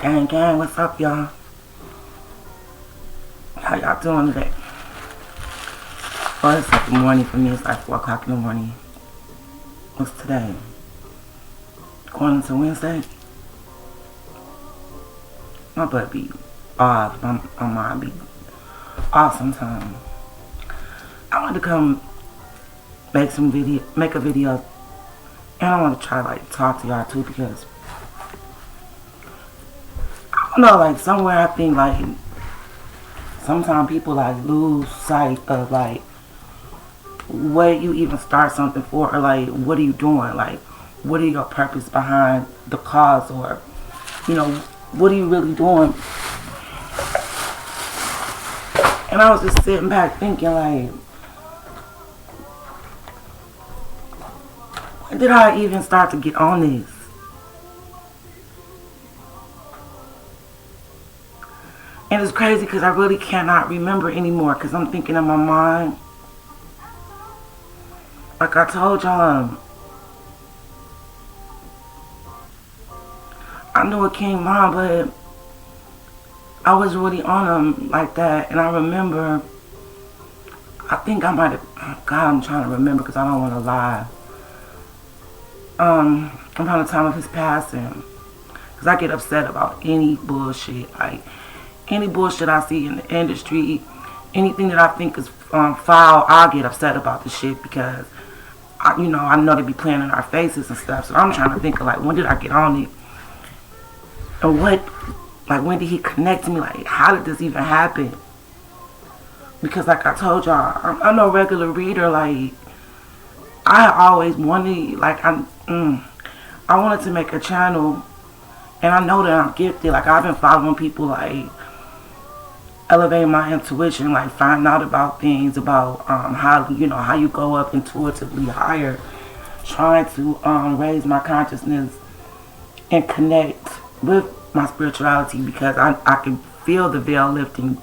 Gang, gang, what's up, y'all? How y'all doing today? Well, it's like the morning for me. It's like 4 o'clock in the morning. What's today? Going into Wednesday? My butt be off. My mind be off sometimes. I want to come make a video, and I want to try to like talk to y'all too, because I don't know, like somewhere I think like sometimes people like lose sight of like what you even start something for, or like what are you doing, like what are your purpose behind the cause, or you know, what are you really doing? And I was just sitting back thinking like, when did I even start to get on this? And it's crazy because I really cannot remember anymore, because I'm thinking in my mind, like I told y'all, I knew a kingvon, but I was really on him like that. And I remember, I think I might have, God, I'm trying to remember because I don't want to lie. Around the time of his passing, because I get upset about any bullshit, like any bullshit I see in the industry, anything that I think is foul, I'll get upset about the shit, because I know they be playing in our faces and stuff. So I'm trying to think of like, when did I get on it, and when did he connect to me? Like, how did this even happen? Because like I told y'all, I'm no regular reader. Like, I always wanted, like, I wanted to make a channel, and I know that I'm gifted. Like, I've been following people, like, elevating my intuition, like, find out about things, about how you go up intuitively higher, trying to raise my consciousness and connect with my spirituality, because I can feel the veil lifting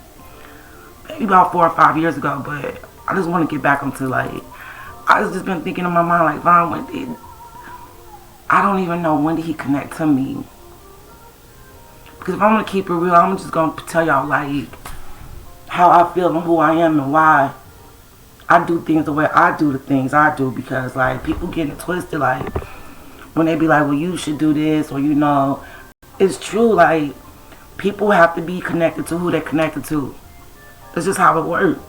maybe about 4 or 5 years ago. But I just want to get back onto, like, I just been thinking in my mind, like, Von, I don't even know when did he connect to me. Because if I'm going to keep it real, I'm just going to tell y'all, like, how I feel and who I am and why I do things the way I do the things I do. Because, like, people getting it twisted, like, when they be like, well, you should do this, or, it's true, like, people have to be connected to who they're connected to. That's just how it works.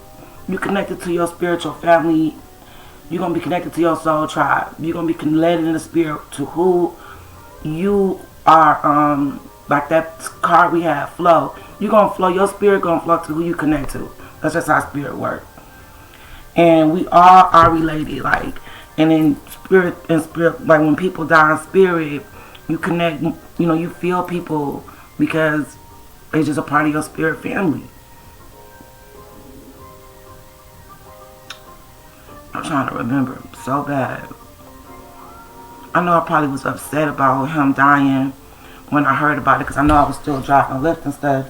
You connected to your spiritual family, you're going to be connected to your soul tribe. You're going to be led in the spirit to who you are, like that card we have, flow. You're going to flow, your spirit going to flow to who you connect to. That's just how spirit works. And we all are related, like, and in spirit, like when people die in spirit, you connect, you feel people because it's just a part of your spirit family. I'm trying to remember so bad. I know I probably was upset about him dying when I heard about it, because I know I was still driving a lift and stuff.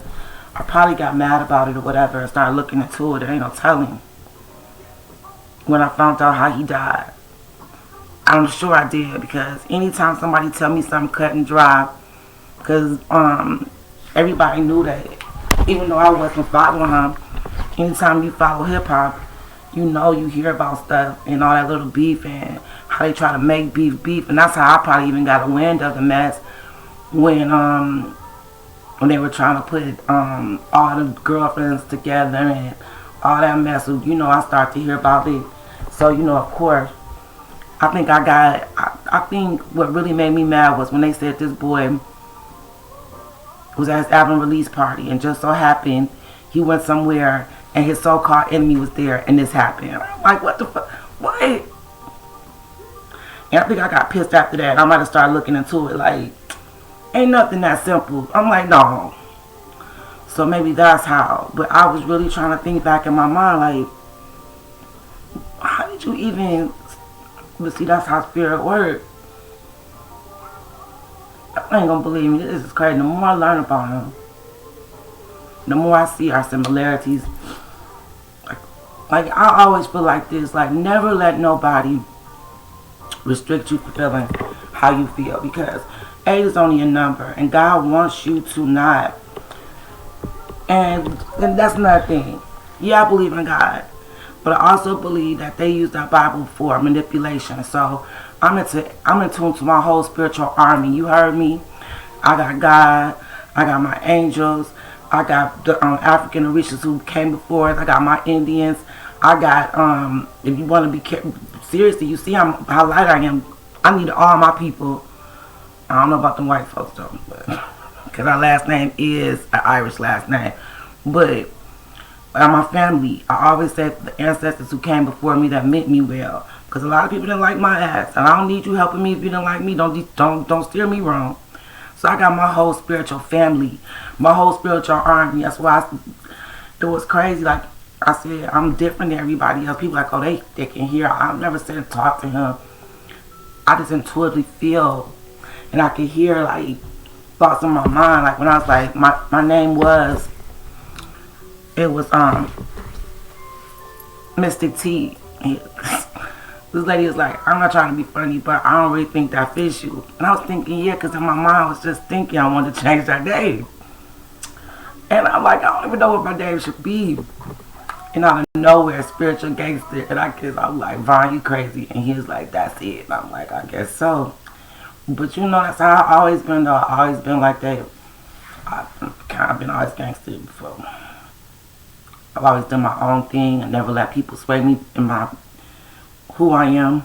I probably got mad about it or whatever and started looking into it. There ain't no telling when I found out how he died. I'm sure I did, because anytime somebody tell me something cut and dry, because everybody knew that, even though I wasn't following him. Anytime you follow hip-hop, you hear about stuff and all that little beef and how they try to make beef, and that's how I probably even got a wind of the mess when they were trying to put all the girlfriends together and all that mess. So, I started to hear about it. So, of course, I think what really made me mad was when they said this boy was at his album release party, and just so happened he went somewhere and his so-called enemy was there, and this happened. I'm like, what the fuck? What? And I think I got pissed after that. I might have started looking into it, like, ain't nothing that simple. I'm like, no. So maybe that's how. But I was really trying to think back in my mind, like, how did you even... But see, that's how spirit works. I ain't gonna believe me. This is crazy. The more I learn about him, the more I see our similarities. Like, I always feel like this. Like, never let nobody restrict you from feeling how you feel. Because Age is only a number, and God wants you to not. And that's another thing. Yeah, I believe in God, but I also believe that they use that Bible for manipulation. So I'm in tune to my whole spiritual army. You heard me. I got God. I got my angels. I got the African Orishas who came before us. I got my Indians. I got if you want to be seriously, you see how light I am. I need all my people. I don't know about the white folks though, but because our last name is an Irish last name. But my family, I always say the ancestors who came before me that meant me well. Because a lot of people didn't like my ass, and I don't need you helping me if you didn't like me. Don't steer me wrong. So I got my whole spiritual family, my whole spiritual army. That's why it was crazy. Like I said, I'm different than everybody else. People like, oh, they can hear. I've never said and talk to him. I just intuitively feel, and I can hear like thoughts in my mind. Like when I was like, my name was, it was Mystic T. This lady was like, I'm not trying to be funny, but I don't really think that fits you. And I was thinking, yeah, because in my mind I was just thinking I wanted to change that name. And I'm like, I don't even know what my name should be. And out of nowhere, spiritual gangster. And I guess I'm like, Vaughn, you crazy. And he was like, that's it. And I'm like, I guess so. But you know, that's how I've always been, though. I've always been like that. I've kind of been always gangster before. I've always done my own thing. I never let people sway me in my who I am.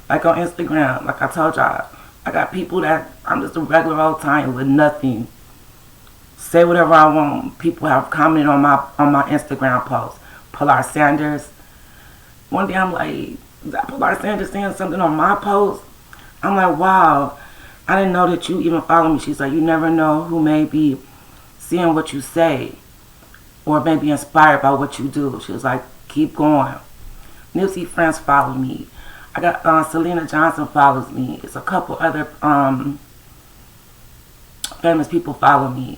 Like on Instagram, like I told y'all, I got people that I'm just a regular old time with nothing. Say whatever I want. People have commented on my Instagram post. Pilar Sanders. One day I'm like, is that Pilar Sanders saying something on my post? I'm like, wow, I didn't know that you even follow me. She's like, you never know who may be seeing what you say or may be inspired by what you do. She was like, keep going. Nipsey friends follow me. I got Selena Johnson follows me. It's a couple other famous people follow me.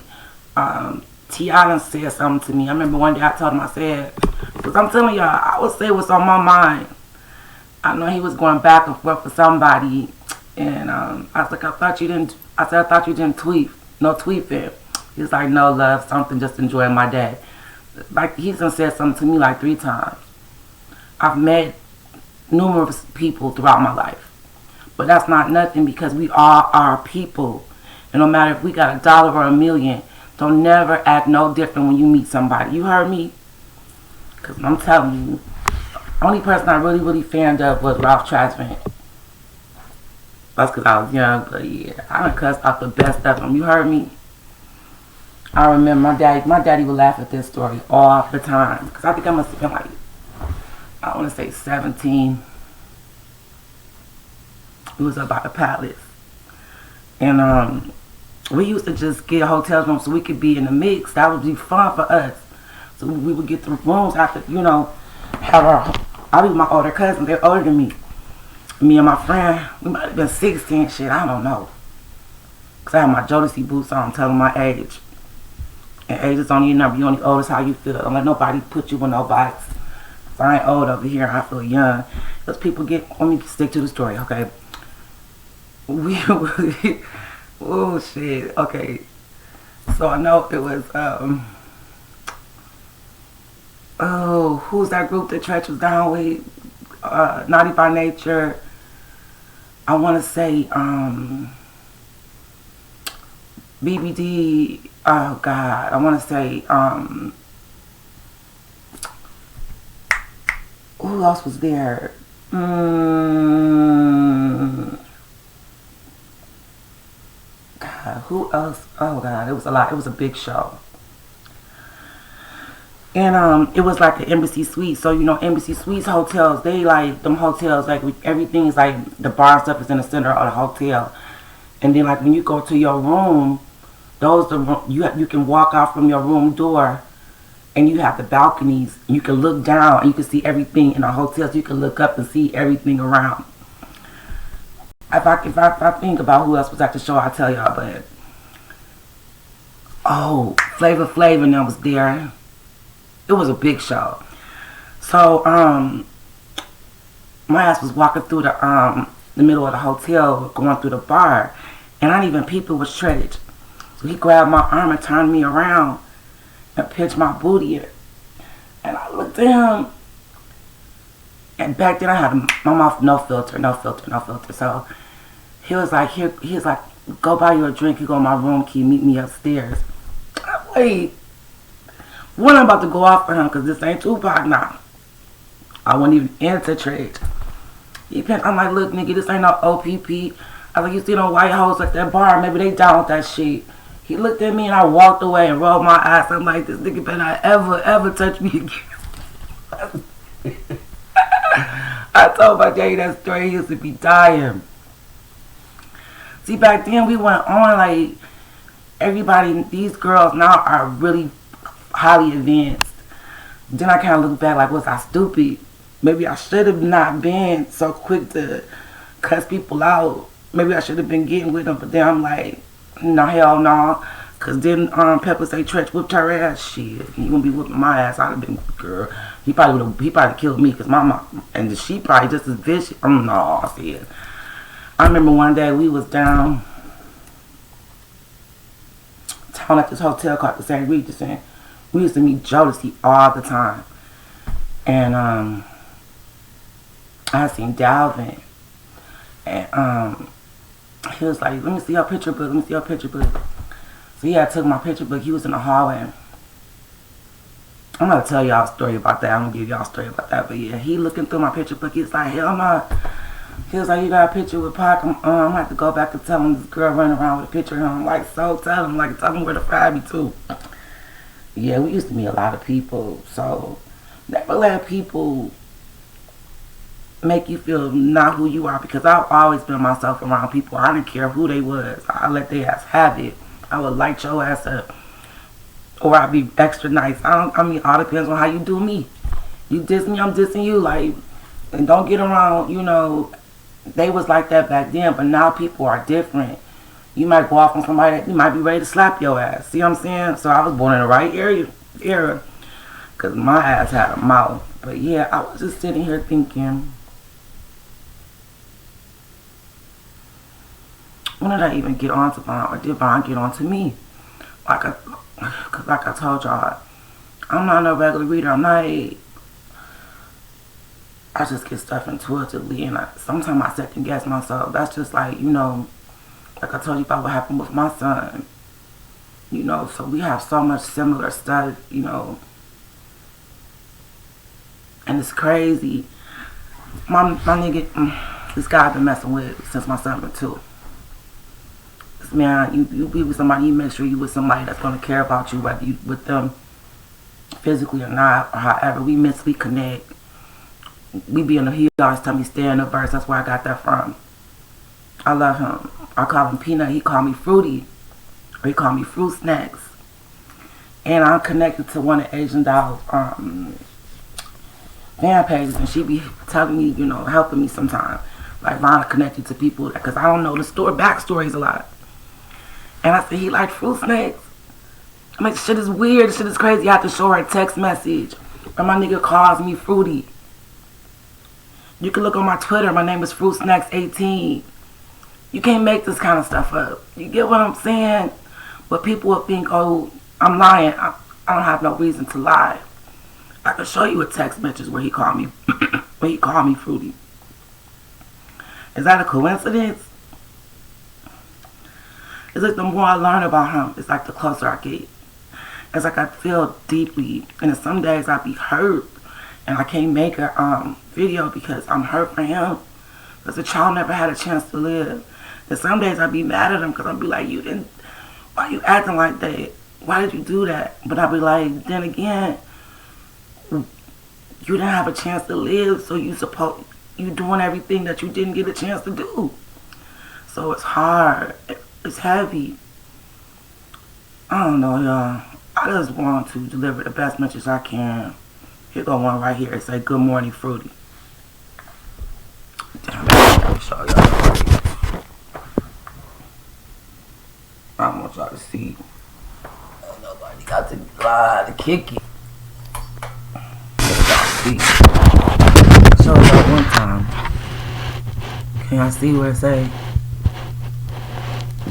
T.I. said something to me. I remember one day I told him, I said, because I'm telling y'all, I would say what's on my mind. I know he was going back and forth with somebody, and I was like, I thought you didn't tweet. No tweeting. He was like, no, love, something, just enjoying my day. Like, he's done said something to me like 3 times. I've met numerous people throughout my life. But that's not nothing because we all are people. And no matter if we got $1 or $1 million, don't never act no different when you meet somebody. You heard me? Because I'm telling you, the only person I really fanned of was Ralph Tresvant. That's because I was young, but yeah, I done cussed out the best of them. You heard me? I remember my daddy would laugh at this story all the time. Because I think I must have been like, I want to say 17. It was about the palace. And we used to just get a hotel room so we could be in the mix. That would be fun for us. So we would get the rooms after, you know, I'll be with my older cousins. They're older than me. Me and my friend, we might have been 16 shit. I don't know. Because I have my Jodeci boots on telling my age. And age is only a number. You only old as how you feel. Don't let nobody put you in no box. I ain't old over here. I feel young. Those people let me stick to the story, okay? Oh, shit. Okay. So I know it was, who's that group that Tretch was down with? Naughty by Nature. I want to say, BBD. Oh, God. I want to say, who else was there? God, who else? Oh God, it was a lot. It was a big show. And it was like an Embassy Suite. So you know, Embassy Suites hotels, they like them hotels, like everything is like the bar and stuff is in the center of the hotel. And then like when you go to your room, you can walk out from your room door. And you have the balconies. You can look down and you can see everything in the hotels. You can look up and see everything around. If I think about who else was at the show, I'll tell y'all. But oh, Flavor Flav and them was there. It was a big show. So my ass was walking through the middle of the hotel, going through the bar, And I didn't even peep it was Tredge. So he grabbed my arm and turned me around and pinched my booty in. And I looked at him. And back then I had my mouth no filter. So he was like, go buy you a drink. You go in my room, can you meet me upstairs? Wait. When I'm about to go off for him, because this ain't Tupac now. I wasn't even into Tredge. I'm like, look, nigga, this ain't no OPP. I was like, you see them white hoes at that bar, maybe they down with that shit. He looked at me and I walked away and rolled my eyes. I'm like, this nigga better not ever touch me again. I told my daddy that story, he used to be dying. See, back then we went on like, everybody, these girls now are really highly advanced. Then I kind of look back like, was I stupid? Maybe I should have not been so quick to cuss people out. Maybe I should have been getting with them, but then I'm like, no, hell no. Cause then Pepper say Tredge whipped her ass. Shit, he wouldn't be whipping my ass. I'd have been, girl. He probably killed me, cause my mom and she probably just as vicious. No, I said. I remember one day we was down town at this hotel called the St. Regis, and we used to meet Jodeci all the time. And I seen Dalvin, and he was like, let me see your picture book, So yeah, I took my picture book. He was in the hallway. I'm gonna tell y'all a story about that. I'm gonna give y'all a story about that. But yeah, he looking through my picture book. He's like, hell no. He was like, you got a picture with Pac. I'm gonna have to go back and tell him this girl running around with a picture of him. I'm like, so tell him where to find me too. Yeah, we used to meet a lot of people. So never let people make you feel not who you are, because I've always been myself around people. I didn't care who they was. I let their ass have it. I would light your ass up, or I'd be extra nice. I mean, all depends on how you do me. You diss me, I'm dissing you. Like, and don't get around. You know, they was like that back then, but now people are different. You might go off on somebody that you might be ready to slap your ass. See what I'm saying? So I was born in the right era, because my ass had a mouth. But yeah, I was just sitting here thinking, when did I even get on to Vaughn, or did Vaughn get on to me? Because like I told y'all, I'm not no regular reader. I just get stuff intuitively, and sometimes I second guess myself. That's just like, you know, like I told you about what happened with my son. You know, so we have so much similar stuff, you know. And it's crazy. My nigga, this guy I've been messing with since my son was 2. Man, you be with somebody, you make sure you with somebody that's going to care about you, whether you with them physically or not, or however we mentally connect. We be in the, he always tell me stay in the verse. That's where I got that from. I love him. I call him Peanut. He call me Fruity, or he call me Fruit Snacks. And I'm connected to one of Asian Doll's fan pages, and she be telling me, you know, helping me sometimes. Like, Vaughn connected to people, because I don't know the backstories a lot. And I said, he like Fruit Snacks. I mean, shit is weird. Shit is crazy. I have to show her a text message. Or my nigga calls me Fruity. You can look on my Twitter. My name is Fruit Snacks 18. You can't make this kind of stuff up. You get what I'm saying? But people will think, oh, I'm lying. I don't have no reason to lie. I can show you a text message where he called me, Fruity. Is that a coincidence? It's like the more I learn about him, it's like the closer I get. It's like I feel deeply, and some days I be hurt, and I can't make a video because I'm hurt for him, because the child never had a chance to live. And some days I be mad at him because I be like, why you acting like that? Why did you do that? But I be like, then again, you didn't have a chance to live, so you doing everything that you didn't get a chance to do. So it's hard. It's heavy. I don't know, y'all. I just want to deliver the best message I can. Here go one right here. It say, good morning, Fruity. Damn, let me show y'all. I want y'all to see. Nobody got to lie to kick it. Let y'all see. Show y'all one time. Can y'all see where it say,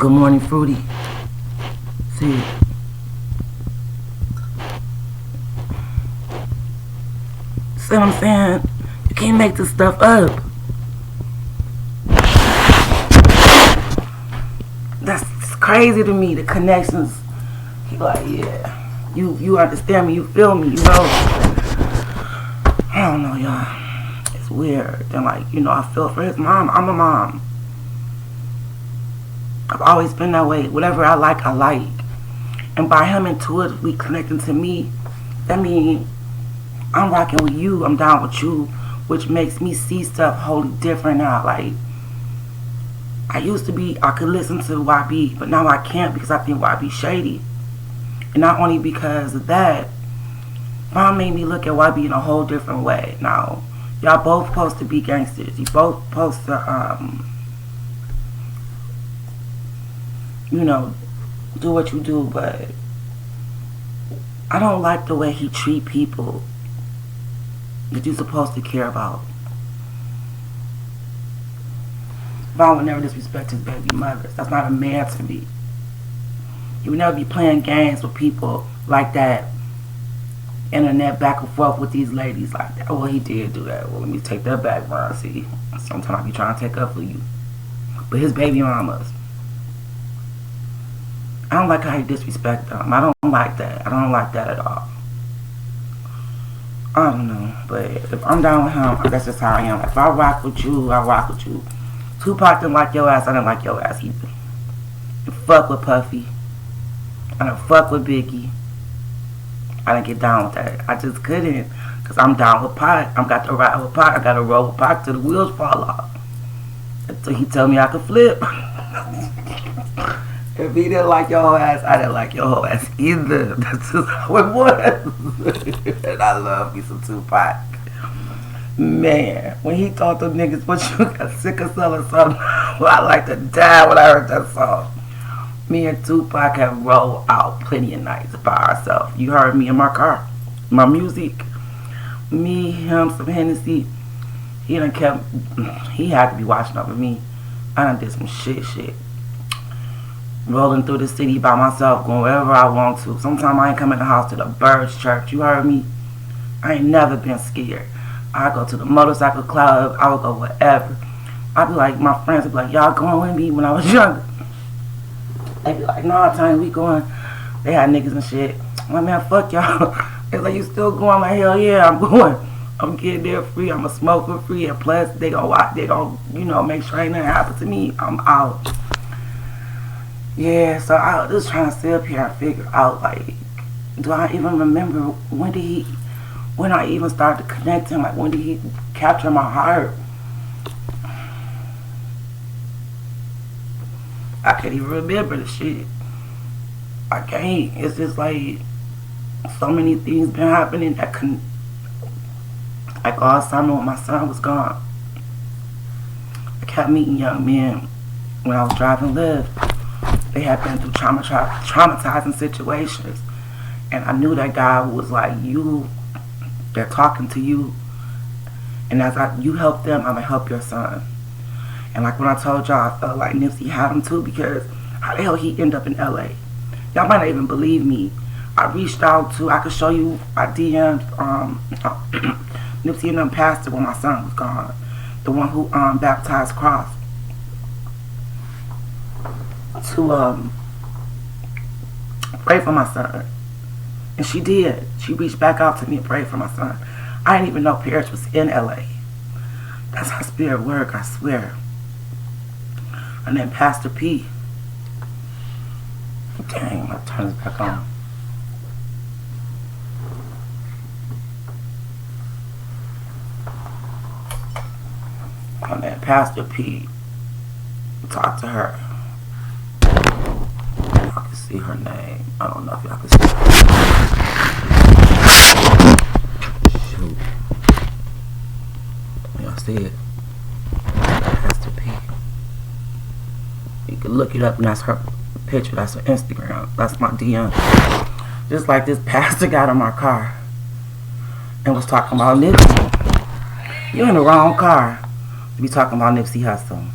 Good morning, Fruity. See it. See what I'm saying? You can't make this stuff up. That's crazy to me, the connections. He like, yeah. You understand me, you feel me, you know? I don't know, y'all. It's weird. Then, like, you know, I feel for his mom. I'm a mom. I've always been that way. Whatever I like, I like. And by him intuitively connecting to me, that means I'm rocking with you, I'm down with you, which makes me see stuff wholly different now. Like, I used to be, I could listen to YB, but now I can't because I think YB shady. And not only because of that, Mom made me look at YB in a whole different way. Now, y'all both supposed to be gangsters. You both supposed to, you know, do what you do, but I don't like the way he treat people that you're supposed to care about. Vaughn would never disrespect his baby mothers. That's not a man to me. He would never be playing games with people like that. Internet back and forth with these ladies like that. Oh, well, he did do that. Well, let me take that back, Ron. See, sometimes I be trying to take up for you. But his baby mamas, I don't like how he disrespect them. I don't like that. I don't like that at all. I don't know. But if I'm down with him, that's just how I am. If I rock with you, I rock with you. Tupac didn't like your ass. I didn't like your ass either. You fuck with Puffy. I didn't fuck with Biggie. I didn't get down with that. I just couldn't. Because I'm down with Pac. I'm got to ride with Pac. I got to roll with Pac till the wheels fall off. Until he told me I could flip. If he didn't like your whole ass, I didn't like your whole ass either. That's just how it was. And I love me some Tupac. Man, when he told them niggas, what you got sick of selling something? Well, I like to die when I heard that song. Me and Tupac have rolled out plenty of nights by ourselves. You heard me in my car. My music. Me, him, some Hennessy. He done kept, he had to be watching over me. I done did some shit. Rolling through the city by myself, going wherever I want to. Sometimes I ain't come in the house to the Birds Church. You heard me? I ain't never been scared. I go to the motorcycle club. I would go wherever. I'd be like, my friends would be like, y'all going with me when I was younger? They be like, nah, Tiny, we going. They had niggas and shit. I'm like, man, fuck y'all. They like, you still going? I'm like, hell yeah, I'm going. I'm getting there free. I'm a smoker free. And plus, they gonna watch. They gonna, you know, make sure ain't nothing happen to me. I'm out. Yeah, so I was just trying to sit up here and figure out, like, do I even remember when I even started to connect him? Like, when did he capture my heart? I can't even remember the shit. I can't. It's just like so many things been happening that couldn't. Like all summer when my son was gone, I kept meeting young men when I was driving Letz. They had been through traumatizing situations, and I knew that God was like, you. They're talking to you, and as you help them, I'm gonna help your son. And like when I told y'all, I felt like Nipsey had him too, because how the hell he end up in LA? Y'all might not even believe me. I reached out to, I could show you, I DM'd Nipsey and them pastor when my son was gone. The one who baptized Cross. To pray for my son. And she did. She reached back out to me and prayed for my son. I didn't even know Paris was in LA. That's how spirit work, I swear. And then Pastor P. Dang, I'll turn this back on. And then Pastor P. Talked to her. Y'all can see her name. I don't know if y'all can see. Shoot. Y'all see it? Pastor P. You can look it up, and that's her picture. That's her Instagram. That's my DM. Just like this pastor got in my car and was talking about Nipsey. You in the wrong car to be talking about Nipsey Hussle.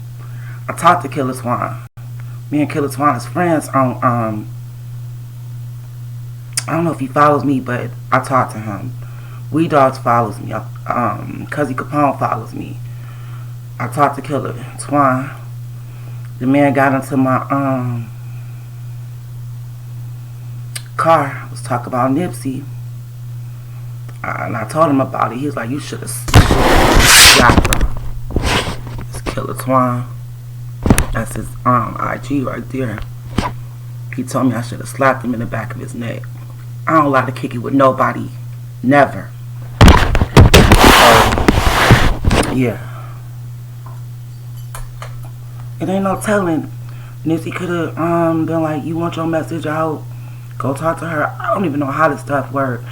I talked to Killer Swan. Me and Killer Twan is friends on I don't know if he follows me, but I talk to him. Wee Dogs follows me. Cuzzy Capone follows me. I talked to Killer Twan. The man got into my car. Was talking about Nipsey. And I told him about it. He was like, you should have got them. It's Killer Twan. That's his IG right there. He told me I should have slapped him in the back of his neck. I don't like to kick it with nobody. Never. Yeah. It ain't no telling. Nipsey could have been like, you want your message out? Go talk to her. I don't even know how this stuff works.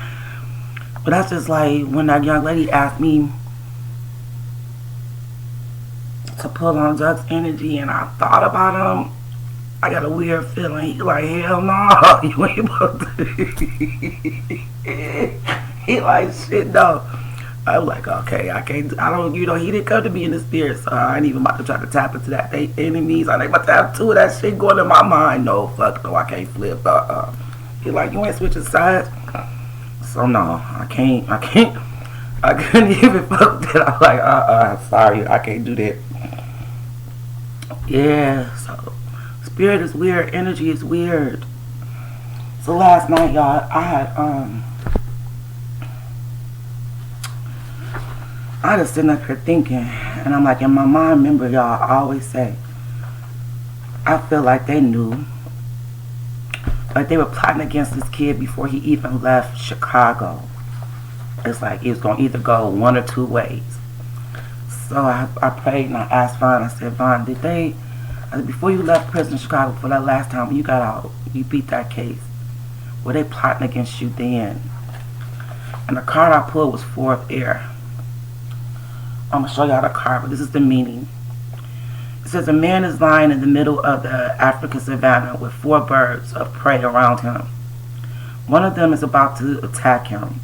But that's just like when that young lady asked me to pull on Doug's energy, and I thought about him. I got a weird feeling. He like, hell no, you ain't supposed to. He like, shit, no. I was like, okay, I don't, he didn't come to me in the spirit, so I ain't even about to try to tap into that. They enemies, I ain't about to have two of that shit going in my mind. No, fuck no, I can't flip. He like, you ain't switching sides. So no, I couldn't even fuck with that. I'm like, sorry, I can't do that. Yeah, so spirit is weird, energy is weird. So last night, y'all, I just sitting up here thinking, and I'm like, in my mind, remember y'all, I always say, I feel like they knew, like they were plotting against this kid before he even left Chicago. It's like it was going to either go one or two ways. So I prayed and I asked Vaughn, I said, Vaughn, before you left prison in Chicago for that last time when you got out, you beat that case, were they plotting against you then? And the card I pulled was Fourth Air. I'm going to show y'all the card, but this is the meaning. It says, a man is lying in the middle of the African savannah with 4 birds of prey around him. One of them is about to attack him,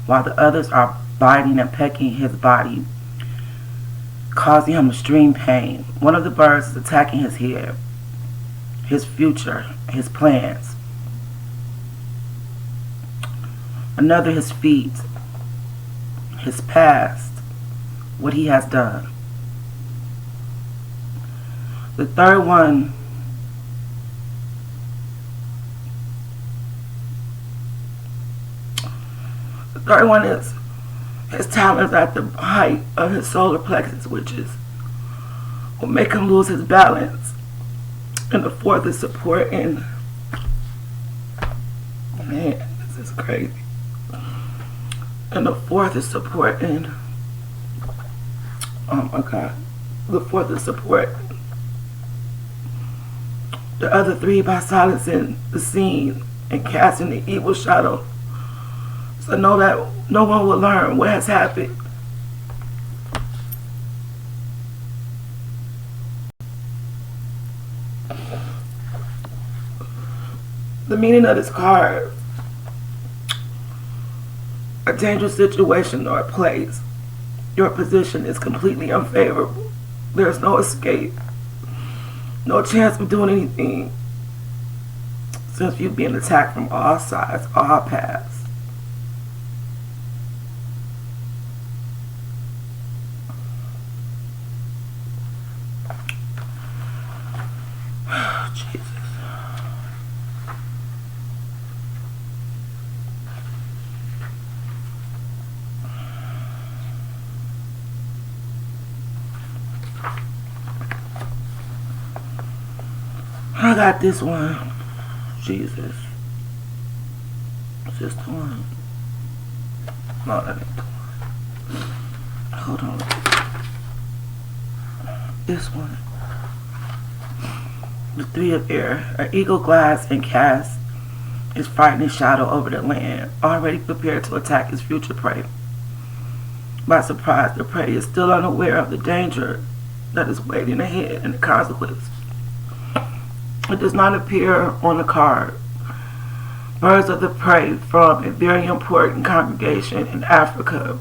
while the others are biting and pecking his body, causing him extreme pain. One of the birds is attacking his head, his future, his plans. Another his feet, his past, what he has done. The third one is his talents at the height of his solar plexus, which will make him lose his balance. And the fourth is support and, man, this is crazy. And the fourth is support and, oh my God. The fourth is support the other 3 by silencing the scene and casting the evil shadow, so know that no one will learn what has happened. The meaning of this card: a dangerous situation or a place. Your position is completely unfavorable. There's no escape. No chance of doing anything, since you're being attacked from all sides, all paths. Jesus. I got this one. Jesus. Is this the one? No, that ain't the one. Hold on. This one. The 3 of Air. An eagle glides and casts his frightening shadow over the land, already prepared to attack his future prey. By surprise, the prey is still unaware of the danger that is waiting ahead and the consequence. It does not appear on the card. Birds of the prey from a very important congregation in Africa.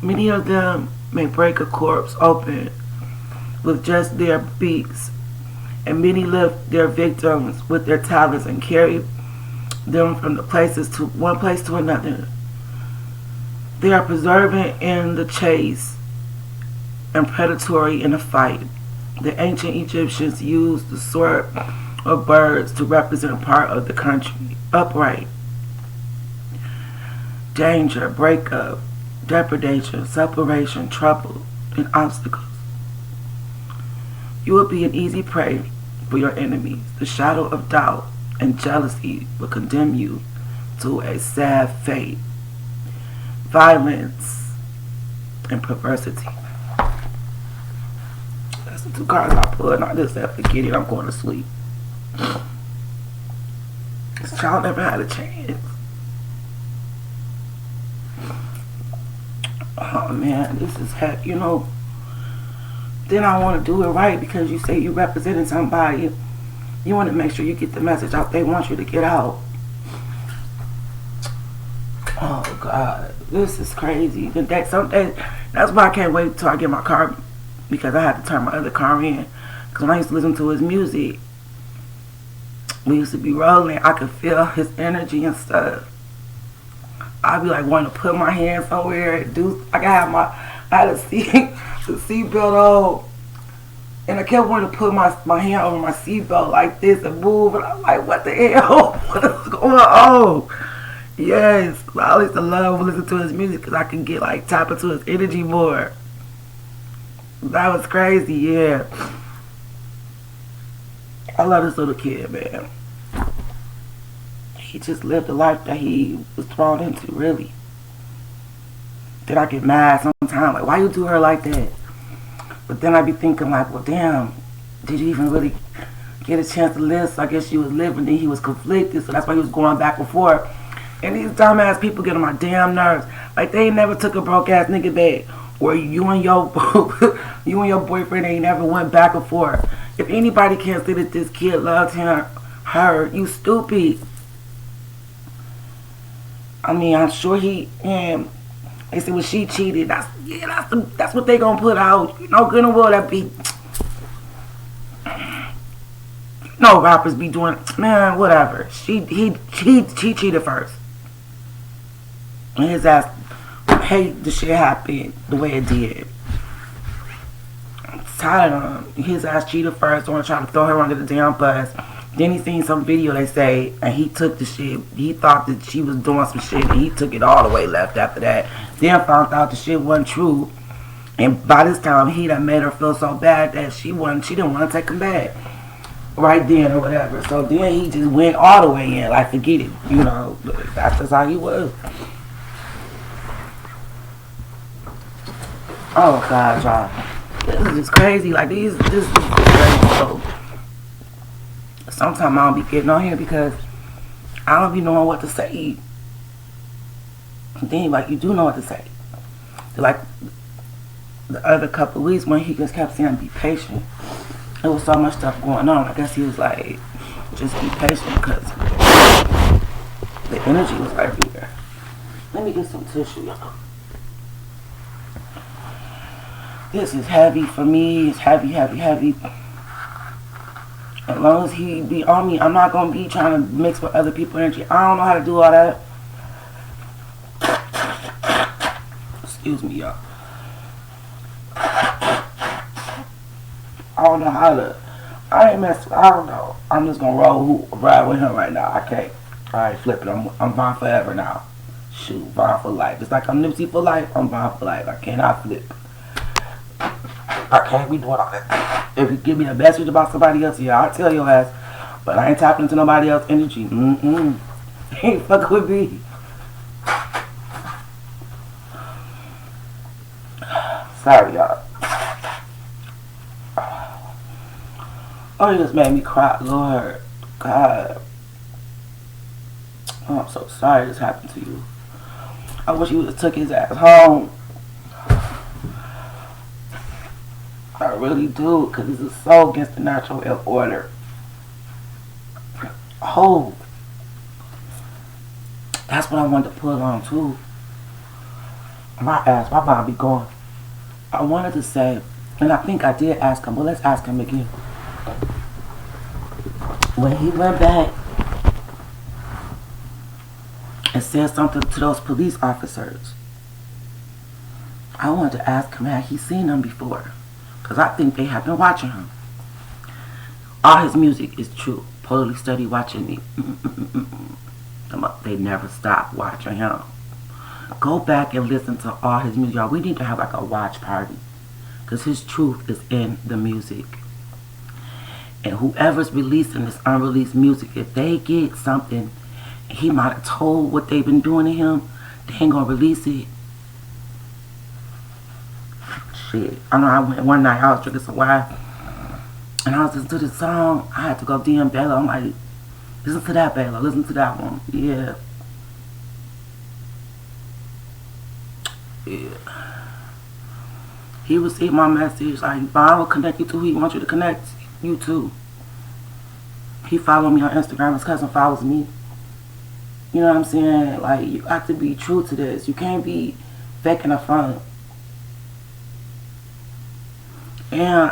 Many of them may break a corpse open with just their beaks and many lift their victims with their talents and carry them from the places to one place to another. They are preserving in the chase and predatory in the fight. The ancient Egyptians used the sort of birds to represent part of the country. Upright, danger, breakup, depredation, separation, trouble, and obstacles. You will be an easy prey for your enemies. The shadow of doubt and jealousy will condemn you to a sad fate, violence, and perversity. That's the two cards I pulled, and I just said, forget it, I'm going to sleep. This child never had a chance. Oh man, this is heck, you know. Then I want to do it right because you say you representing somebody. You want to make sure you get the message out they want you to get out. Oh God, this is crazy. That's why I can't wait till I get my car, because I had to turn my other car in. Because when I used to listen to his music, we used to be rolling. I could feel his energy and stuff. I'd be like wanting to put my hand somewhere and do. I had a seatbelt on, and I kept wanting to put my hand over my seatbelt like this and move. And I'm like, what the hell? What is going on? Yes, I used to love listening to his music because I could get like tap into his energy more. That was crazy, yeah. I love this little kid, man. He just lived the life that he was thrown into, really. Then I get mad sometimes, like, why you do her like that? But then I be thinking like, well, damn, did you even really get a chance to live? So I guess she was living, then he was conflicted, so that's why he was going back and forth. And these dumbass people get on my damn nerves. Like, they ain't never took a broke ass nigga back. Or you and your boyfriend ain't never went back and forth. If anybody can't say that this kid loves her, you stupid. I mean, I'm sure they said, well, she cheated. That's what they gonna put out. You know, good and well that be. No, rappers be doing, man, whatever. He cheated first. And his ass hate the shit happened the way it did. I'm tired of him. His ass cheated first, want to try to throw her under the damn bus. Then he seen some video, they say, and he took the shit. He thought that she was doing some shit, and he took it all the way left after that. Then found out the shit wasn't true. And by this time, he done made her feel so bad that she didn't want to take him back. Right then or whatever. So then he just went all the way in, like, forget it. You know, that's just how he was. Oh, God, y'all. This is just crazy. Like, this is crazy. So, sometimes I don't be getting on here because I don't be knowing what to say. And then, like, you do know what to say. Like, the other couple of weeks when he just kept saying, be patient. There was so much stuff going on. I guess he was like, just be patient because the energy was everywhere. Let me get some tissue, y'all. This is heavy for me. It's heavy, heavy, heavy. As long as he be on me, I'm not going to be trying to mix with other people's energy. I don't know how to do all that. Excuse me, y'all. I don't know how to. I don't know. I'm just going to ride with him right now. I can't. Alright, flip it. I'm Vaughn forever now. Shoot, Vaughn for life. Just like I'm Nipsey for life, I'm Vaughn for life. I cannot flip. I can't be doing all that. If you give me a message about somebody else, yeah, I'll tell your ass. But I ain't tapping into nobody else's energy. Ain't fucking with me. Sorry, y'all. Oh, it just made me cry, Lord. God. Oh, I'm so sorry this happened to you. I wish he would have took his ass home. I really do, because this is so against the natural order. Oh. That's what I wanted to put on, too. My mind be going. I wanted to say, and I think I did ask him, but let's ask him again. when he went back and said something to those police officers, I wanted to ask him, had he seen them before? Because I think they have been watching him. All his music is true. Police study watching me. They never stop watching him. Go back and listen to all his music. Y'all, we need to have like a watch party. Because his truth is in the music. And whoever's releasing this unreleased music, if they get something, he might have told what they've been doing to him, they ain't gonna release it. Shit. I know I went one night, I was drinking some wine, and I was listening to this song. I had to go DM Bella. I'm like, listen to that, Bella. Listen to that one. Yeah. Yeah. He received my message. Like, I will connect you to who he wants you to connect you to. He followed me on Instagram. His cousin follows me. You know what I'm saying? Like, you have to be true to this. You can't be faking a front. And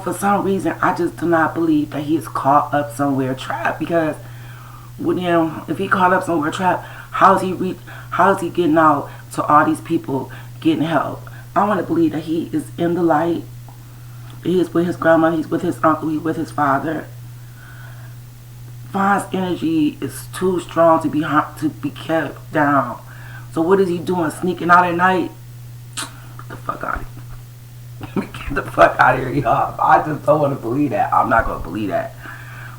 for some reason, I just do not believe that he is caught up somewhere trapped. Because if he caught up somewhere trapped, how is he getting out to all these people getting help? I want to believe that he is in the light. He is with his grandma. He's with his uncle. He's with his father. Von's energy is too strong to be kept down. So what is he doing? Sneaking out at night? Get the fuck out of here. Get the fuck out of here, y'all. I just don't want to believe that. I'm not gonna believe that.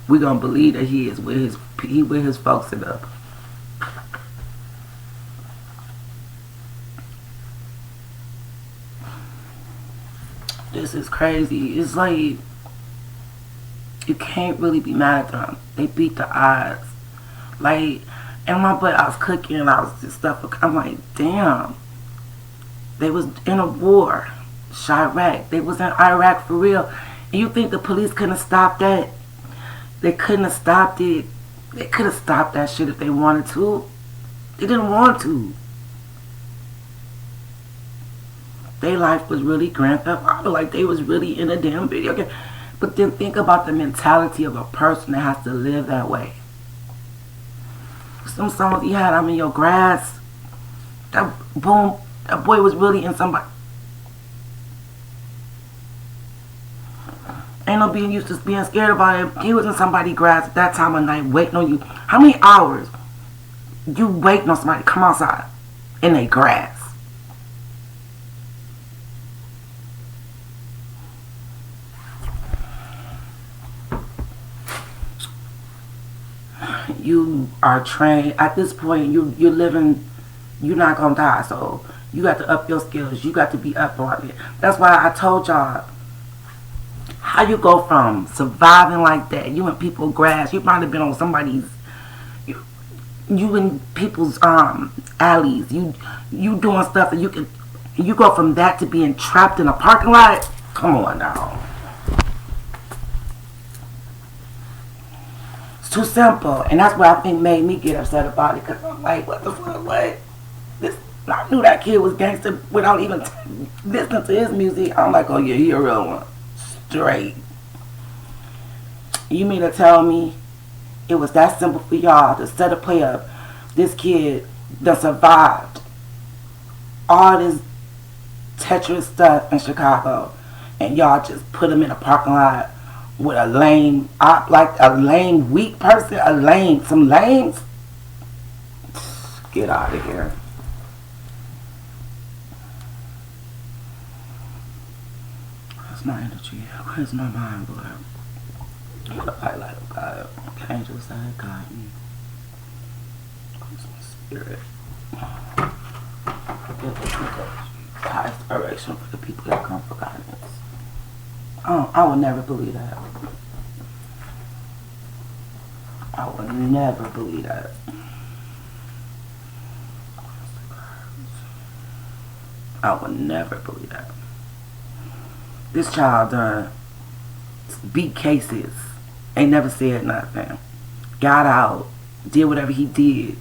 We're gonna believe that he is with his folks in the. This is crazy. It's like, you can't really be mad at them. They beat the odds. Like, and my butt, I was cooking and I was just stuff. I'm like, damn. They was in a war. Chirac. They was in Iraq for real. And you think the police couldn't have stopped that? They couldn't have stopped it. They could have stopped that shit if they wanted to. They didn't want to. Their life was really Grand Theft Auto. Like, they was really in a damn video game. But then think about the mentality of a person that has to live that way. Some songs he had, I'm in your grass. That boy was really in somebody. Ain't no being used to being scared about him. He was in somebody's grass at that time of night waiting on you. How many hours you waiting on somebody to come outside in their grass? You are trained. At this point, you're living, you're not going to die. So you got to up your skills. You got to be up on it. That's why I told y'all, how you go from surviving like that, you in people's grass, you might have been on somebody's, you in people's alleys, you doing stuff, and you go from that to being trapped in a parking lot. Come on now. It's too simple, and that's what I think made me get upset about it, because I'm like, what the fuck, what? I knew that kid was gangster without even listening to his music. I'm like, oh yeah, he a real one. Straight. You mean to tell me it was that simple for y'all to set a play up? This kid that survived all this Tetris stuff in Chicago, and y'all just put him in a parking lot with a lame, like a lame, weak person, some lames? Get out of here. Where's my energy? Where's my mind, boy? What a highlight of God. Angel side, God me. Where's my spirit? Highest direction for the people that come for guidance. I would never believe that. I would never believe that. I would never believe that. This child done beat cases, ain't never said nothing, got out, did whatever he did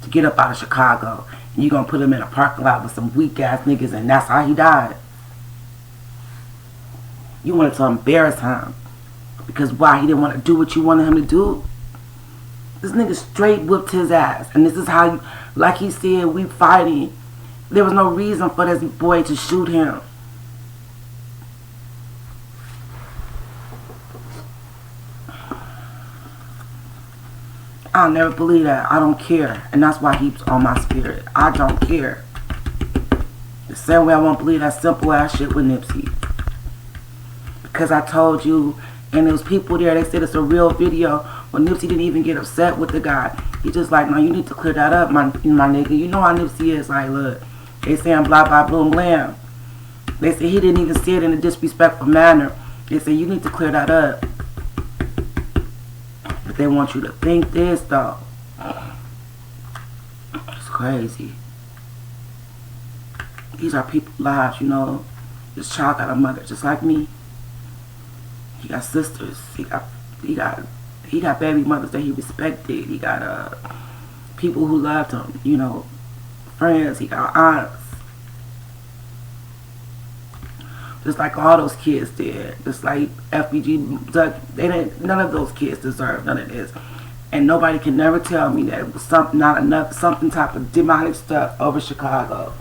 to get up out of Chicago, and you gonna put him in a parking lot with some weak ass niggas, and that's how he died. You wanted to embarrass him, Because why? He didn't want to do what you wanted him to do? This nigga straight whipped his ass. And this is how you, like he said, we fighting. There was no reason for this boy to shoot him. I'll never believe that. I don't care. And that's why he's on my spirit. I don't care. The same way I won't believe that simple ass shit with Nipsey. Because I told you, and there was people there, they said it's a real video, when Nipsey didn't even get upset with the guy. He just like, no, you need to clear that up, my nigga. You know how Nipsey is. Like, look, they saying blah, blah, bloom, blam. They said he didn't even say it in a disrespectful manner. They said, you need to clear that up. But they want you to think this, though. It's crazy. These are people's lives, you know. This child got a mother just like me. He got sisters. He got baby mothers that he respected. He got people who loved him, you know, friends. He got aunts. Just like all those kids did. Just like FBG, none of those kids deserve none of this. And nobody can never tell me that it was something type of demonic stuff over Chicago.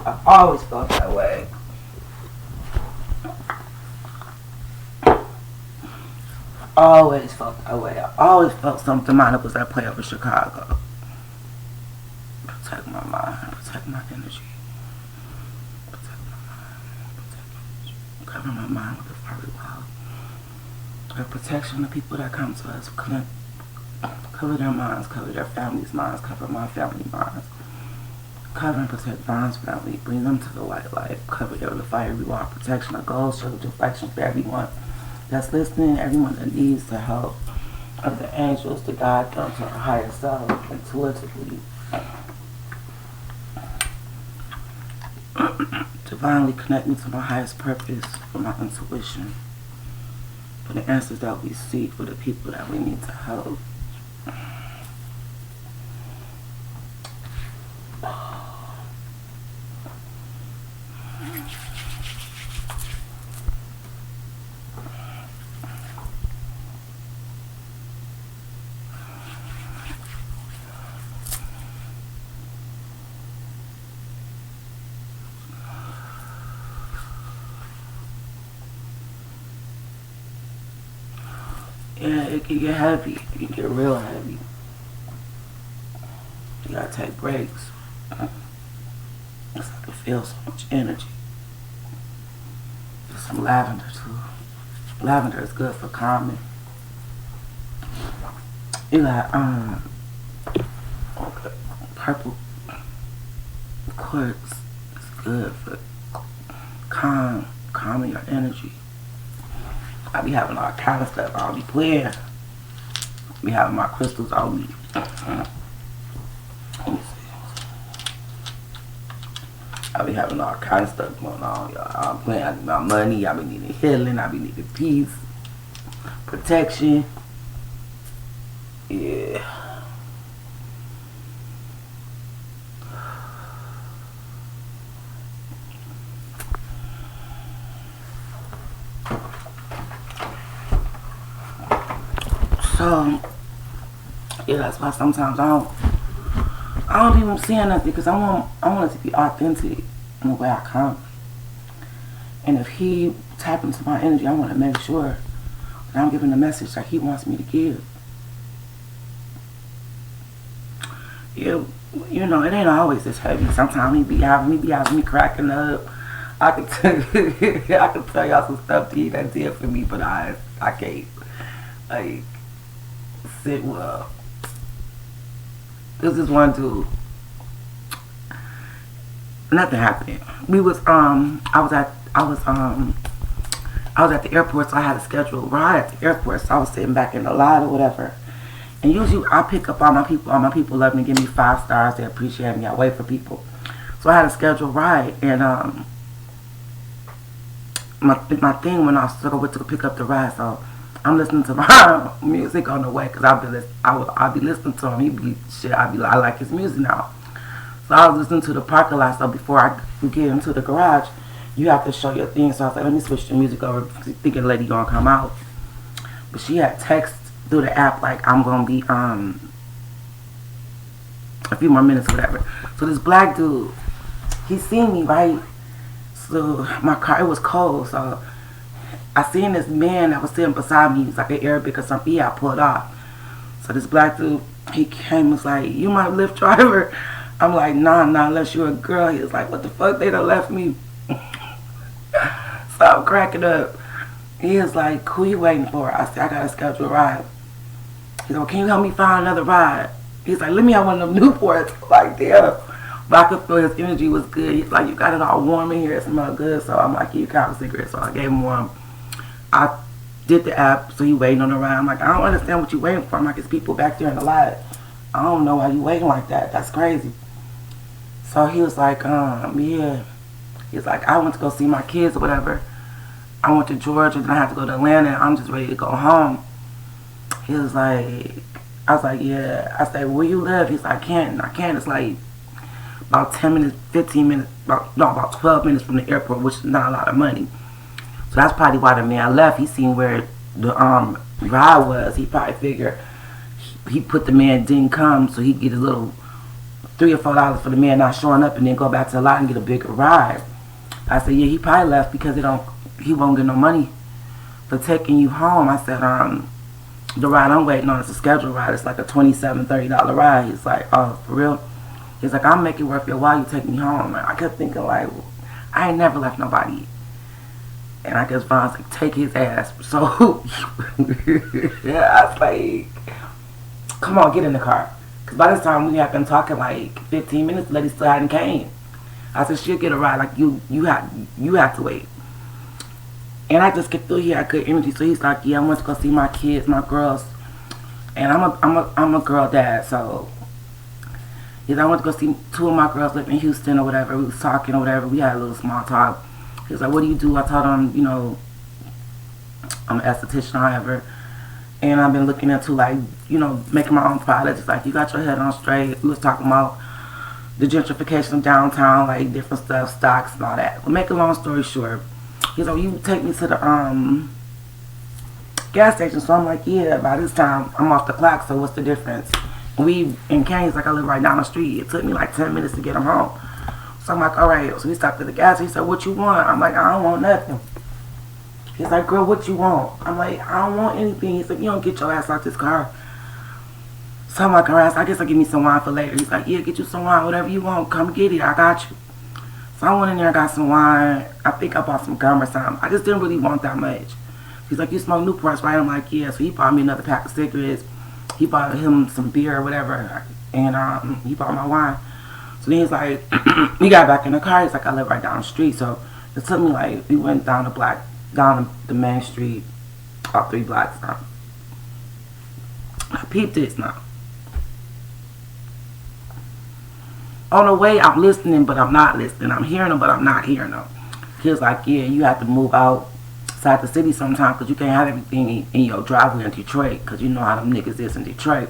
I've always felt that way. Always felt that way. I always felt something demonic was at play over Chicago. Protect my mind. Protect my energy. Protect my mind. Protect my energy. Cover my mind with the fiery wall. The protection of people that come to us. Cover their minds. Cover their families' minds. Cover my family minds. Cover and protect Von's family. Bring them to the white light. Cover them with the fiery wall. Protection of goals. Show deflection for everyone that's listening, everyone that needs the help of the angels to guide them to a higher self intuitively. Divinely connect me to my highest purpose for my intuition, for the answers that we seek, for the people that we need to help. Yeah, it can get heavy. It can get real heavy. You gotta take breaks. It's like I feel so much energy. There's some lavender too. Lavender is good for calming. You got purple quartz. It's good for calming your energy. I be having all kind of stuff. I don't be playing. I be having my crystals on me. Let me see. I be having all kind of stuff going on, y'all. I'm playing. I need my money. I be needing healing. I be needing peace, protection. Yeah. So, yeah, that's why sometimes I don't even say nothing, because I want it to be authentic in the way I come. And if he tap into my energy, I want to make sure that I'm giving the message that he wants me to give. Yeah, you know, it ain't always this heavy. Sometimes he be having me cracking up. I can tell y'all some stuff that he done did for me, but I can't, like, sit well. This is one dude. Nothing happened. I was at the airport, so I had a scheduled ride at the airport, so I was sitting back in the line or whatever. And usually I pick up all my people love me, give me 5 stars, they appreciate me, I wait for people. So I had a scheduled ride, and my thing went off, so I went to pick up the ride, so I'm listening to my music on the way, because I'll be listening to him. I like his music now. So I was listening to the parking lot, so before I get into the garage, you have to show your thing. So I was like, let me switch the music over, thinking the lady gonna come out. But she had text through the app like, I'm gonna be a few more minutes or whatever. So this black dude, he seen me, right? So my car, it was cold, so I seen this man that was sitting beside me. He was like an Arabic or something. He had pulled off. So this black dude, he came, was like, you my Lyft driver? I'm like, nah, unless you're a girl. He was like, what the fuck, they done left me. So I'm cracking up. He was like, who you waiting for? I said, I gotta schedule a ride. He's like, well, can you help me find another ride? He's like, let me have one of them Newports. I'm like, damn. But I could feel his energy was good. He's like, you got it all warm in here. It smells good. So I'm like, you got a cigarette. So I gave him one. I did the app, so he waiting on the ride. I'm like, I don't understand what you waiting for. I'm like, it's people back there in the lot. I don't know why you waiting like that. That's crazy. So he was like, yeah. He's like, I went to go see my kids or whatever. I went to Georgia, then I had to go to Atlanta, and I'm just ready to go home. He was like, I was like, yeah. I said, where you live? He's like, I can't. It's like about 10 minutes, 15 minutes, about 12 minutes from the airport, which is not a lot of money. So that's probably why the man left. He seen where the ride was. He probably figured he put the man didn't come, so he'd get a little $3 or $4 for the man not showing up, and then go back to the lot and get a bigger ride. I said, yeah, he probably left because he won't get no money for taking you home. I said, the ride I'm waiting on is a scheduled ride. It's like a $27, $30 ride. He's like, oh, for real? He's like, I'll make it worth your while. You take me home. And I kept thinking, like, I ain't never left nobody. And I guess Von's like, take his ass. So, yeah, I was like, come on, get in the car. Because by this time, we had been talking like 15 minutes. The lady still hadn't came. I said, she'll get a ride. Like, you have to wait. And I just get through here. I had good energy. So he's like, yeah, I went to go see my kids, my girls. And I'm a girl dad, so he's like, I went to go see 2 of my girls live in Houston or whatever. We was talking or whatever. We had a little small talk. He was like, what do you do? I told him, you know, I'm an esthetician, however. And I've been looking into, like, you know, making my own products. It's like, you got your head on straight. We was talking about the gentrification of downtown, like, different stuff, stocks and all that. But make a long story short, he's like, you take me to the gas station. So I'm like, yeah, by this time, I'm off the clock, so what's the difference? We in Kane's, like, I live right down the street. It took me like 10 minutes to get him home. So I'm like, all right. So we stopped at the gas station. He said, what you want? I'm like, I don't want nothing. He's like, girl, what you want? I'm like, I don't want anything. He's like, you don't get your ass out this car. So I'm like, all right, so I guess I'll give me some wine for later. He's like, yeah, get you some wine, whatever you want. Come get it. I got you. So I went in there and got some wine. I think I bought some gum or something. I just didn't really want that much. He's like, you smoke Newports, right? I'm like, yeah. So he bought me another pack of cigarettes. He bought him some beer or whatever. And he bought my wine. So then he's like, we got back in the car. He's like, I live right down the street. So it took me like, we went down the main street, about 3 blocks now. I peeped this now. On the way, I'm listening, but I'm not listening. I'm hearing them, but I'm not hearing them. He was like, yeah, you have to move outside the city sometimes because you can't have everything in your driveway in Detroit because you know how them niggas is in Detroit.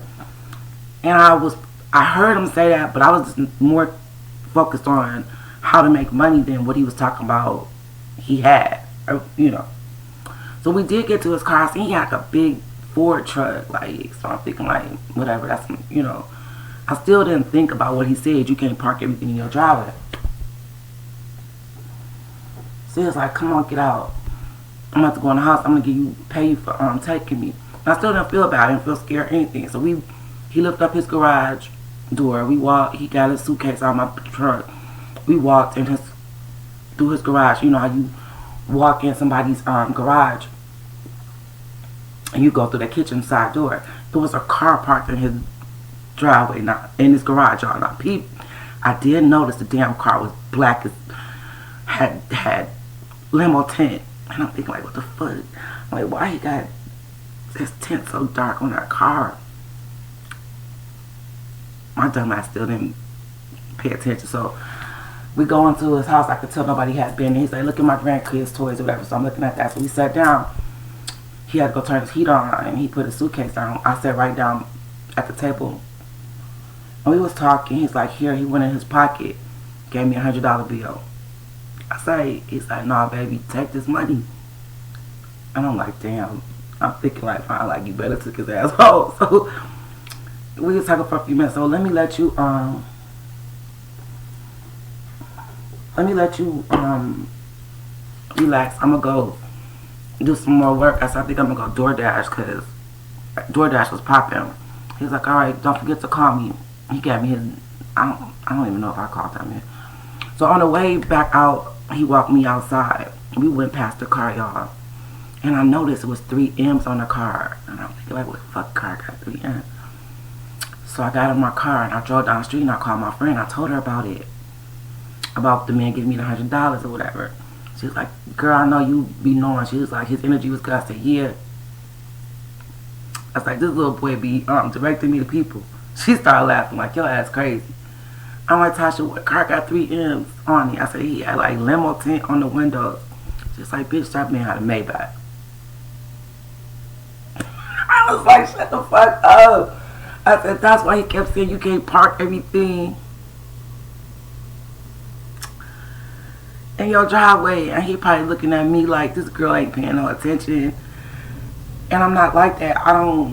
And I heard him say that, but I was just more focused on how to make money than what he was talking about he had, you know. So we did get to his car. So he had like a big Ford truck, like, so I'm thinking like, whatever, that's, you know. I still didn't think about what he said. You can't park everything in your driveway. So he was like, come on, get out. I'm about to go in the house. I'm gonna pay you for taking me. And I still didn't feel bad. I didn't feel scared or anything. So he lifted up his garage door. We walked. He got his suitcase out of my truck. We walked through his garage. You know how you walk in somebody's garage and you go through the kitchen side door. There was a car parked in his driveway, not in his garage, y'all. Now, I did notice the damn car was black, had limo tint, and I'm thinking like, what the fuck? I'm like, why he got his tint so dark on that car? My dumb ass still didn't pay attention. So we go into his house. I could tell nobody had been. He's like, look at my grandkids' toys or whatever. So I'm looking at that. So we sat down. He had to go turn his heat on, and he put his suitcase down. I sat right down at the table. And we was talking. He's like, here. He went in his pocket, gave me $100 bill. I say, he's like, nah, baby, take this money. And I'm like, damn. I'm thinking like, fine, like you better took his ass home. So we was talking for a few minutes. So let me let you relax. I'm gonna go do some more work. I think I'm gonna go DoorDash because DoorDash was popping. He was like, all right, don't forget to call me. He got me his, I don't even know if I called him yet. So on the way back out, he walked me outside. We went past the car, y'all. And I noticed it was 3 M's on the car. And I'm thinking like, what the fuck car got 3 M's? So I got in my car and I drove down the street and I called my friend. I told her about it. About the man giving me the $100 or whatever. She was like, girl, I know you be knowing. She was like, his energy was good. I said, yeah. I was like, this little boy be directing me to people. She started laughing like, your ass crazy. I'm like, Tasha, what car got 3 M's on it? I said, he had like limo tint on the windows. She's like, bitch, that man had a Maybach. I was like, shut the fuck up. I said, that's why he kept saying you can't park everything in your driveway. And he probably looking at me like, this girl ain't paying no attention. And I'm not like that. I've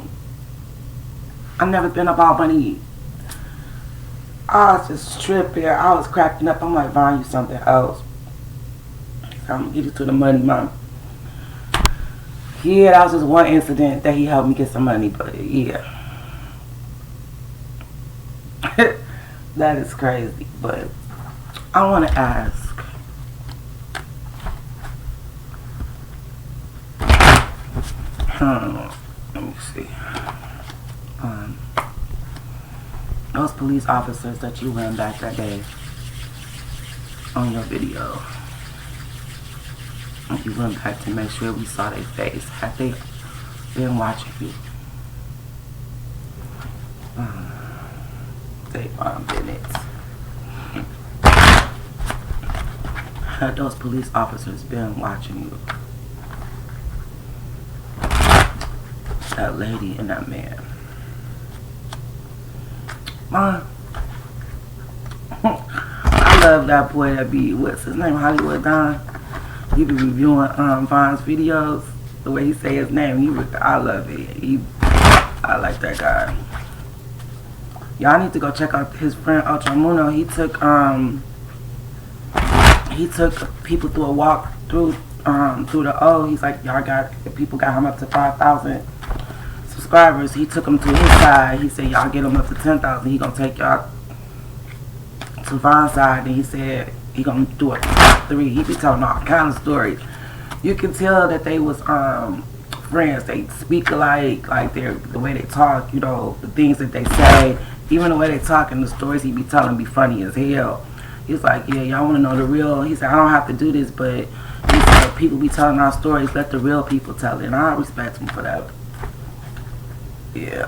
never been about money. I was just tripping. I was cracking up. I'm like, buying you something else. So I'm gonna get you to the money, mom. Yeah, that was just one incident that he helped me get some money, but yeah. That is crazy, but I want to ask. Let me see. Those police officers that you ran back that day on your video, you went back to make sure we saw their face. Had they been watching you? They Bennett. Had those police officers been watching you? That lady and that man. Mom, I love that boy that be, what's his name, Hollywood Don. He be reviewing Von's videos. The way he say his name, I love it. I like that guy. Y'all need to go check out his friend Ultramuno. He took people through a walk through the O. He's like, people got him up to 5,000 subscribers. He took them to his side. He said, y'all get him up to 10,000. He gonna take y'all to Von's side. And he said he gonna do a top 3. He be telling all kind of stories. You can tell that they was friends. They speak alike, like the way they talk, you know, the things that they say, even the way they talk and the stories he be telling be funny as hell. He's like, yeah, y'all want to know the real. He said, I don't have to do this, but he said, people be telling our stories. Let the real people tell it, and I respect him for that. Yeah.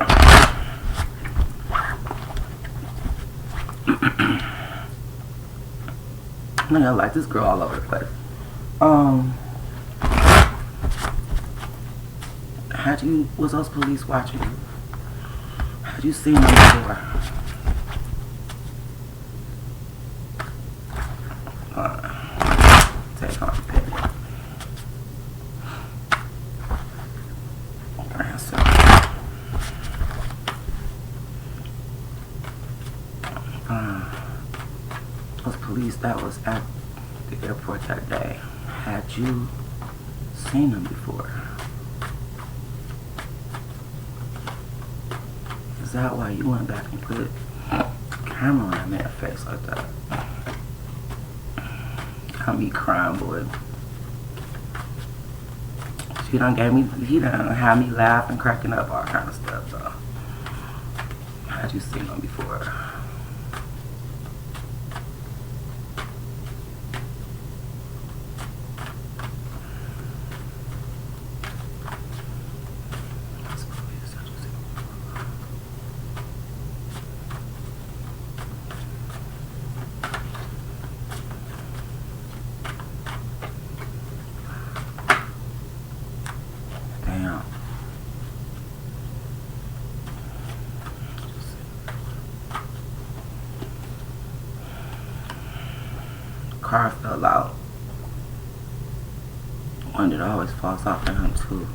Man, I like this girl all over the place. Was those police watching you? Had you seen them before? Take on the pen. Those police that was at the airport that day, had you seen them before? Is that why you went back and put a camera on that man's face like that? Got me crying, boy. He done had me laughing, cracking up, all kind of stuff, though. Had you seen them before? Car fell out. One that always falls off in him too.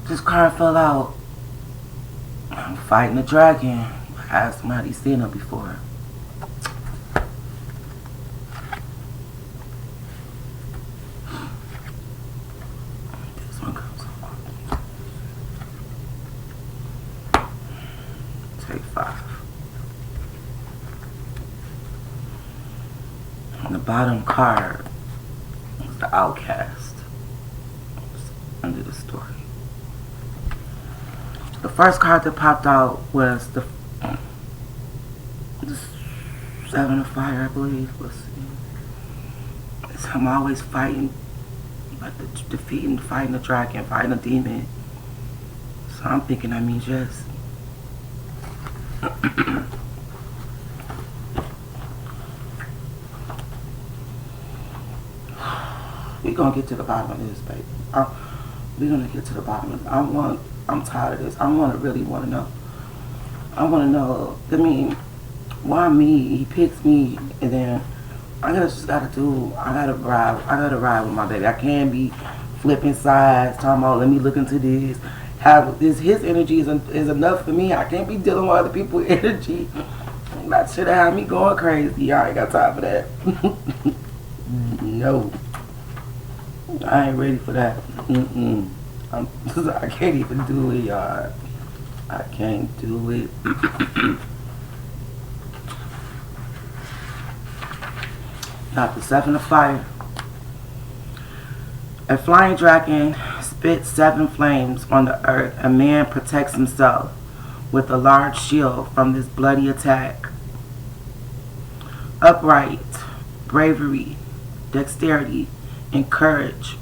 This card fell out. I'm fighting a dragon. I asked him had he seen her before. This one comes off. Take 5. And the bottom card is the outcast. It's under the story. The first card that popped out was the 7 of Fire, I believe. Let's see. It's him always fighting, like defeating, fighting a dragon, fighting a demon. So I'm thinking that means yes. We're gonna get to the bottom of this, baby. We're gonna get to the bottom of it. I'm tired of this. I really want to know. I want to know. I mean, why me? He picks me, and then I gotta ride with my baby. I can't be flipping sides, talking about let me look into this. His energy is enough for me. I can't be dealing with other people's energy. That should have had me going crazy. I ain't got time for that. No, I ain't ready for that. I can't even do it, y'all. I can't do it. Not the 7 of Fire. A flying dragon spits 7 flames on the earth. A man protects himself with a large shield from this bloody attack. Upright, bravery, dexterity, and courage.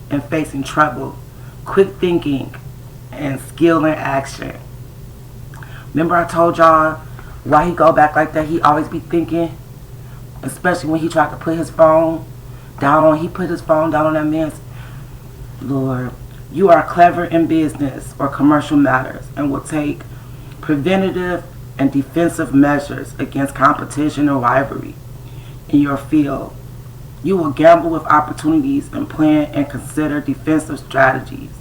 And facing trouble, quick thinking, and skill in action. Remember I told y'all why he go back like that? He always be thinking, especially when he tried to put his phone down on, he put his phone down on that man's. Lord, you are clever in business or commercial matters and will take preventative and defensive measures against competition or rivalry in your field. You will gamble with opportunities and plan and consider defensive strategies,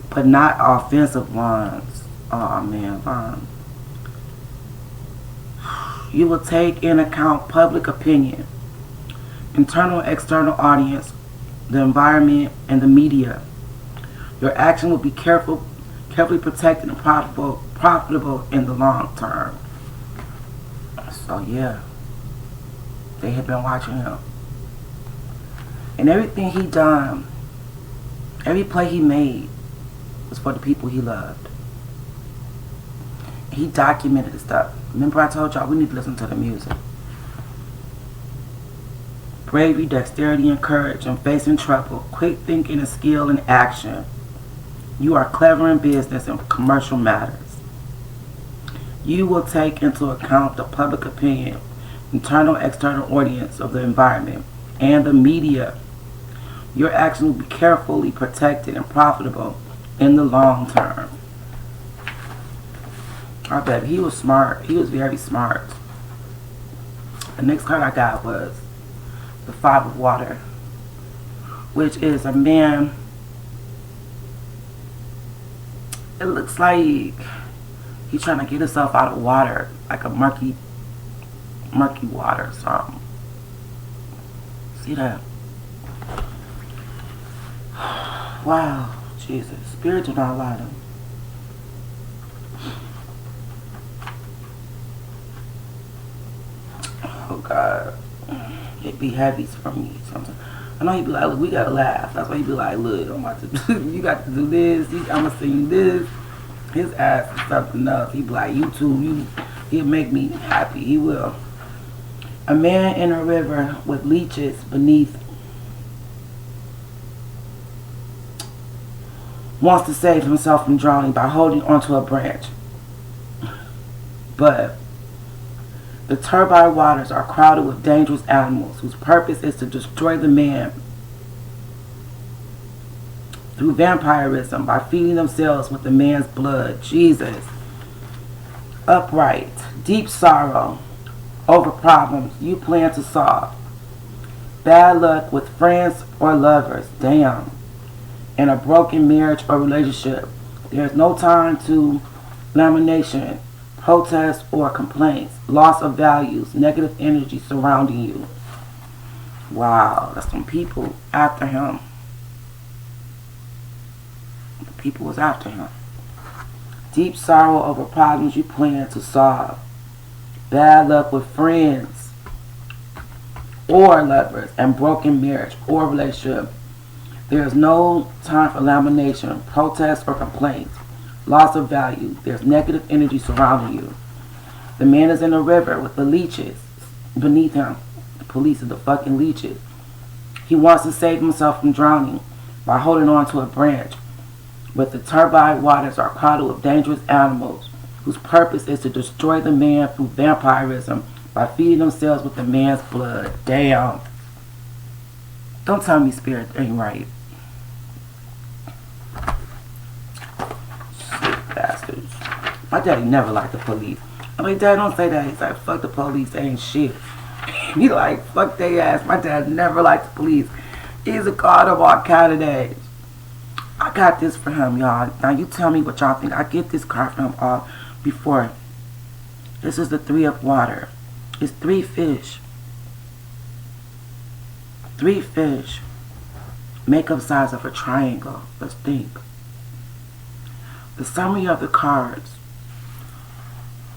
but not offensive ones. Oh man, Vaughn. You will take in account public opinion, internal and external audience, the environment, and the media. Your action will be carefully protected and profitable in the long term. So yeah, they had been watching him. And everything he done, every play he made was for the people he loved. He documented the stuff. Remember I told y'all we need to listen to the music. Bravery, dexterity, and courage in facing trouble. Quick thinking and skill in action. You are clever in business and commercial matters. You will take into account the public opinion, internal and external audience of the environment, and the media. Your action will be carefully protected and profitable in the long term. I bet he was smart. He was very smart. The next card I got was the 5 of Water, which is a man. It looks like he's trying to get himself out of water, like a murky water or something. See that? Wow, Jesus. Spirit do not lie to me. Oh, God. It be heavy for me sometimes. I know he be like, look, we gotta laugh. That's why he be like, look, I'm about to do, you got to do this. I'm gonna sing you this. His ass is something else. He be like, you too. He'll make me happy. He will. A man in a river with leeches beneath wants to save himself from drowning by holding onto a branch. But the turbid waters are crowded with dangerous animals whose purpose is to destroy the man through vampirism by feeding themselves with the man's blood. Jesus. Upright, deep sorrow over problems you plan to solve. Bad luck with friends or lovers. Damn. In a broken marriage or relationship, there is no time to lamentation, protest, or complaints. Loss of values, negative energy surrounding you. Wow, that's some people after him. The people was after him. Deep sorrow over problems you plan to solve. Bad luck with friends or lovers, and broken marriage or relationship. There is no time for lamentation, protest, or complaints. Loss of value. There's negative energy surrounding you. The man is in the river with the leeches beneath him. The police are the fucking leeches. He wants to save himself from drowning by holding on to a branch. But the turbid waters are crowded with dangerous animals whose purpose is to destroy the man through vampirism by feeding themselves with the man's blood. Damn. Don't tell me spirit ain't right. Sick bastards. My daddy never liked the police. I'm like, Dad, don't say that. He's like, fuck the police, they ain't shit. He like, fuck they ass. My dad never liked the police. He's a god of all candidates. I got this for him, y'all. Now you tell me what y'all think. I get this card from him all before. This is the 3 of water. It's 3 fish. 3 fish. Makeup size of a triangle. Let's think. The summary of the cards.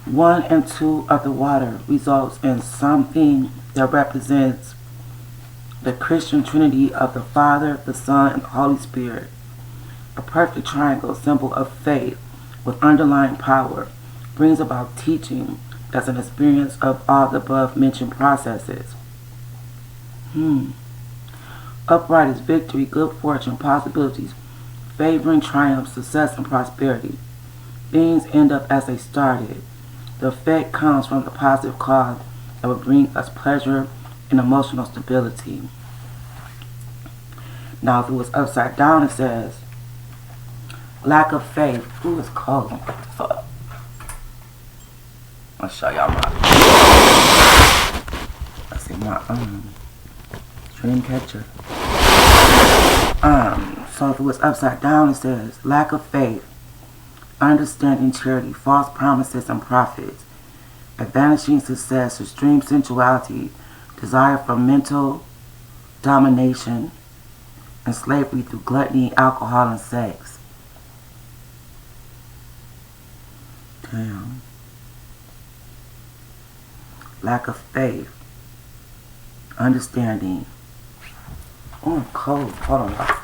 1 and 2 of the water results in something that represents the Christian Trinity of the Father, the Son, and the Holy Spirit. A perfect triangle, symbol of faith with underlying power, brings about teaching as an experience of all the above mentioned processes. Upright is victory, good fortune, possibilities, favoring triumph, success, and prosperity. Things end up as they started. The effect comes from the positive cause that will bring us pleasure and emotional stability. Now, if it was upside down, it says, lack of faith. Ooh, it's cold. What the fuck? I'll show y'all my... Let's see, my, dream catcher. So if it was upside down, it says, lack of faith, understanding charity, false promises and profits, advantage success, extreme sensuality, desire for mental domination, and slavery through gluttony, alcohol, and sex. Damn. Lack of faith, understanding. Oh, I'm cold. Hold on, y'all.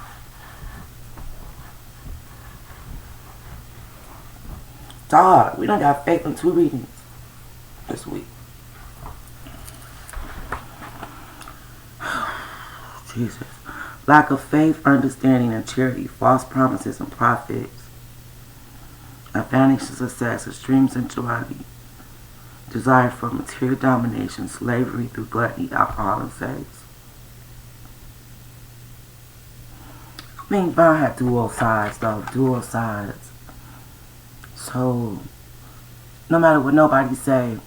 Dog, we done got faith in 2 readings this week. Jesus. Lack of faith, understanding, and charity, false promises and profits, advantage to success, extreme sensuality, desire for material domination, slavery through gluttony, alcohol, and sex. I mean, Vaughn had dual sides, though. Dual sides. So, no matter what nobody say,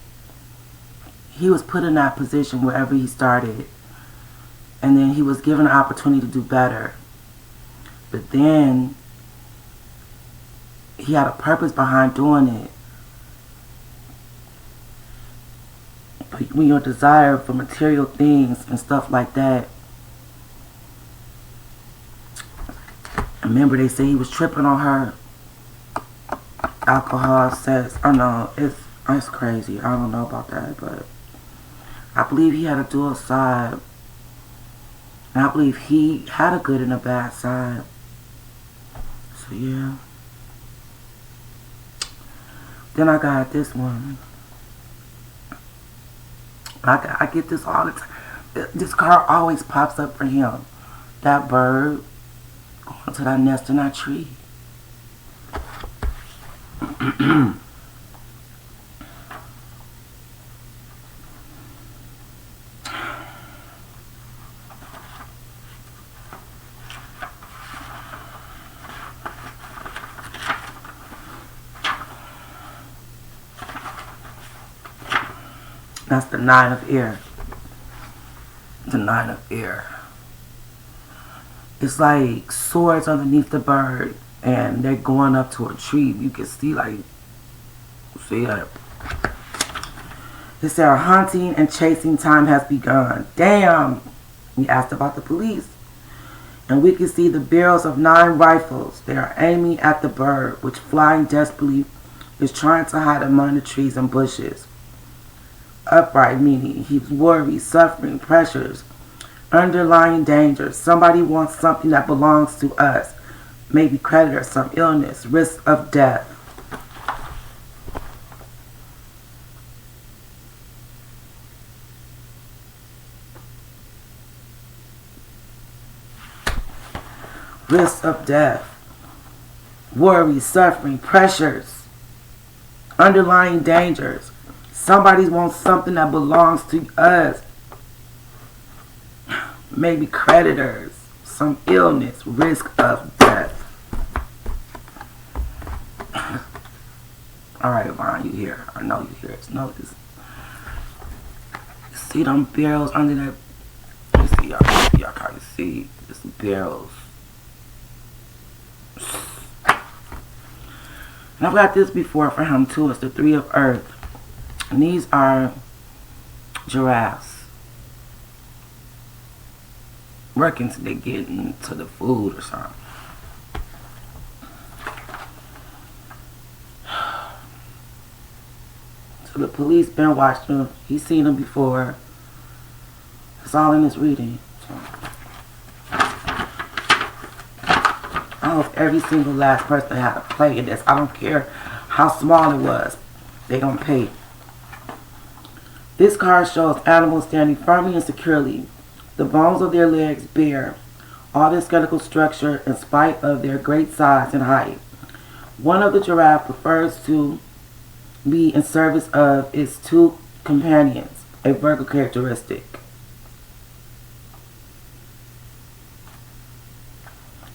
he was put in that position wherever he started. And then he was given an opportunity to do better. But then, he had a purpose behind doing it. But when your desire for material things and stuff like that, remember they say he was tripping on her. Alcohol, sex, I know, it's crazy. I don't know about that, but I believe he had a dual side. And I believe he had a good and a bad side. So yeah. Then I got this one. I get this all the time. This card always pops up for him. That bird going to that nest in that tree. That's the 9 of air. The 9 of air. It's like swords underneath the bird, and they're going up to a tree. You can see, like, see that. It said, hunting and chasing time has begun. Damn. We asked about the police. And we can see the barrels of 9 rifles. They are aiming at the bird, which flying desperately is trying to hide among the trees and bushes. Upright, meaning he's worried, suffering, pressures, underlying dangers. Somebody wants something that belongs to us. Maybe creditor, some illness, risk of death. Risk of death. Worry, suffering, pressures, underlying dangers. Somebody wants something that belongs to us. Maybe creditors, some illness, risk of death. Alright, Vaughn, you here. I know you hear it. Notice. See them barrels under that? Let me see, y'all kind of see. There's some barrels. And I've got this before for him too. It's the 3 of Earth. And these are giraffes. Working till they get into the food or something. So the police been watching him. He's seen him before. It's all in his reading. So, I don't know if every single last person had to play in this. I don't care how small it was. They gonna pay. This card shows animals standing firmly and securely. The bones of their legs bare. All their skeletal structure in spite of their great size and height. One of the giraffe prefers to be in service of its 2 companions, a Virgo characteristic.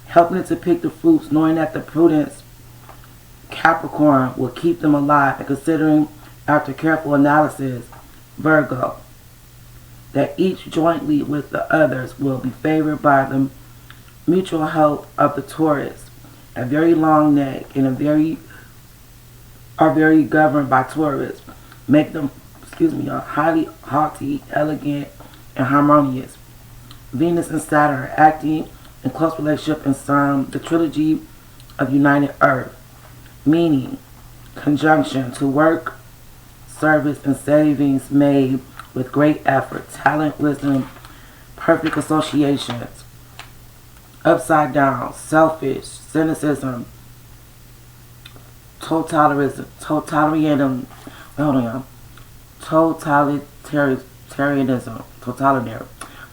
Helping it to pick the fruits, knowing that the prudence Capricorn will keep them alive, and considering, after careful analysis, Virgo, that each jointly with the others will be favored by the mutual help of the Taurus. A very long neck and are very governed by Taurus, make them, highly haughty, elegant, and harmonious. Venus and Saturn are acting in close relationship in the trilogy of united Earth, meaning conjunction to work, service, and savings made with great effort, talent, wisdom, perfect associations. Upside down, selfish, cynicism, totalitarianism,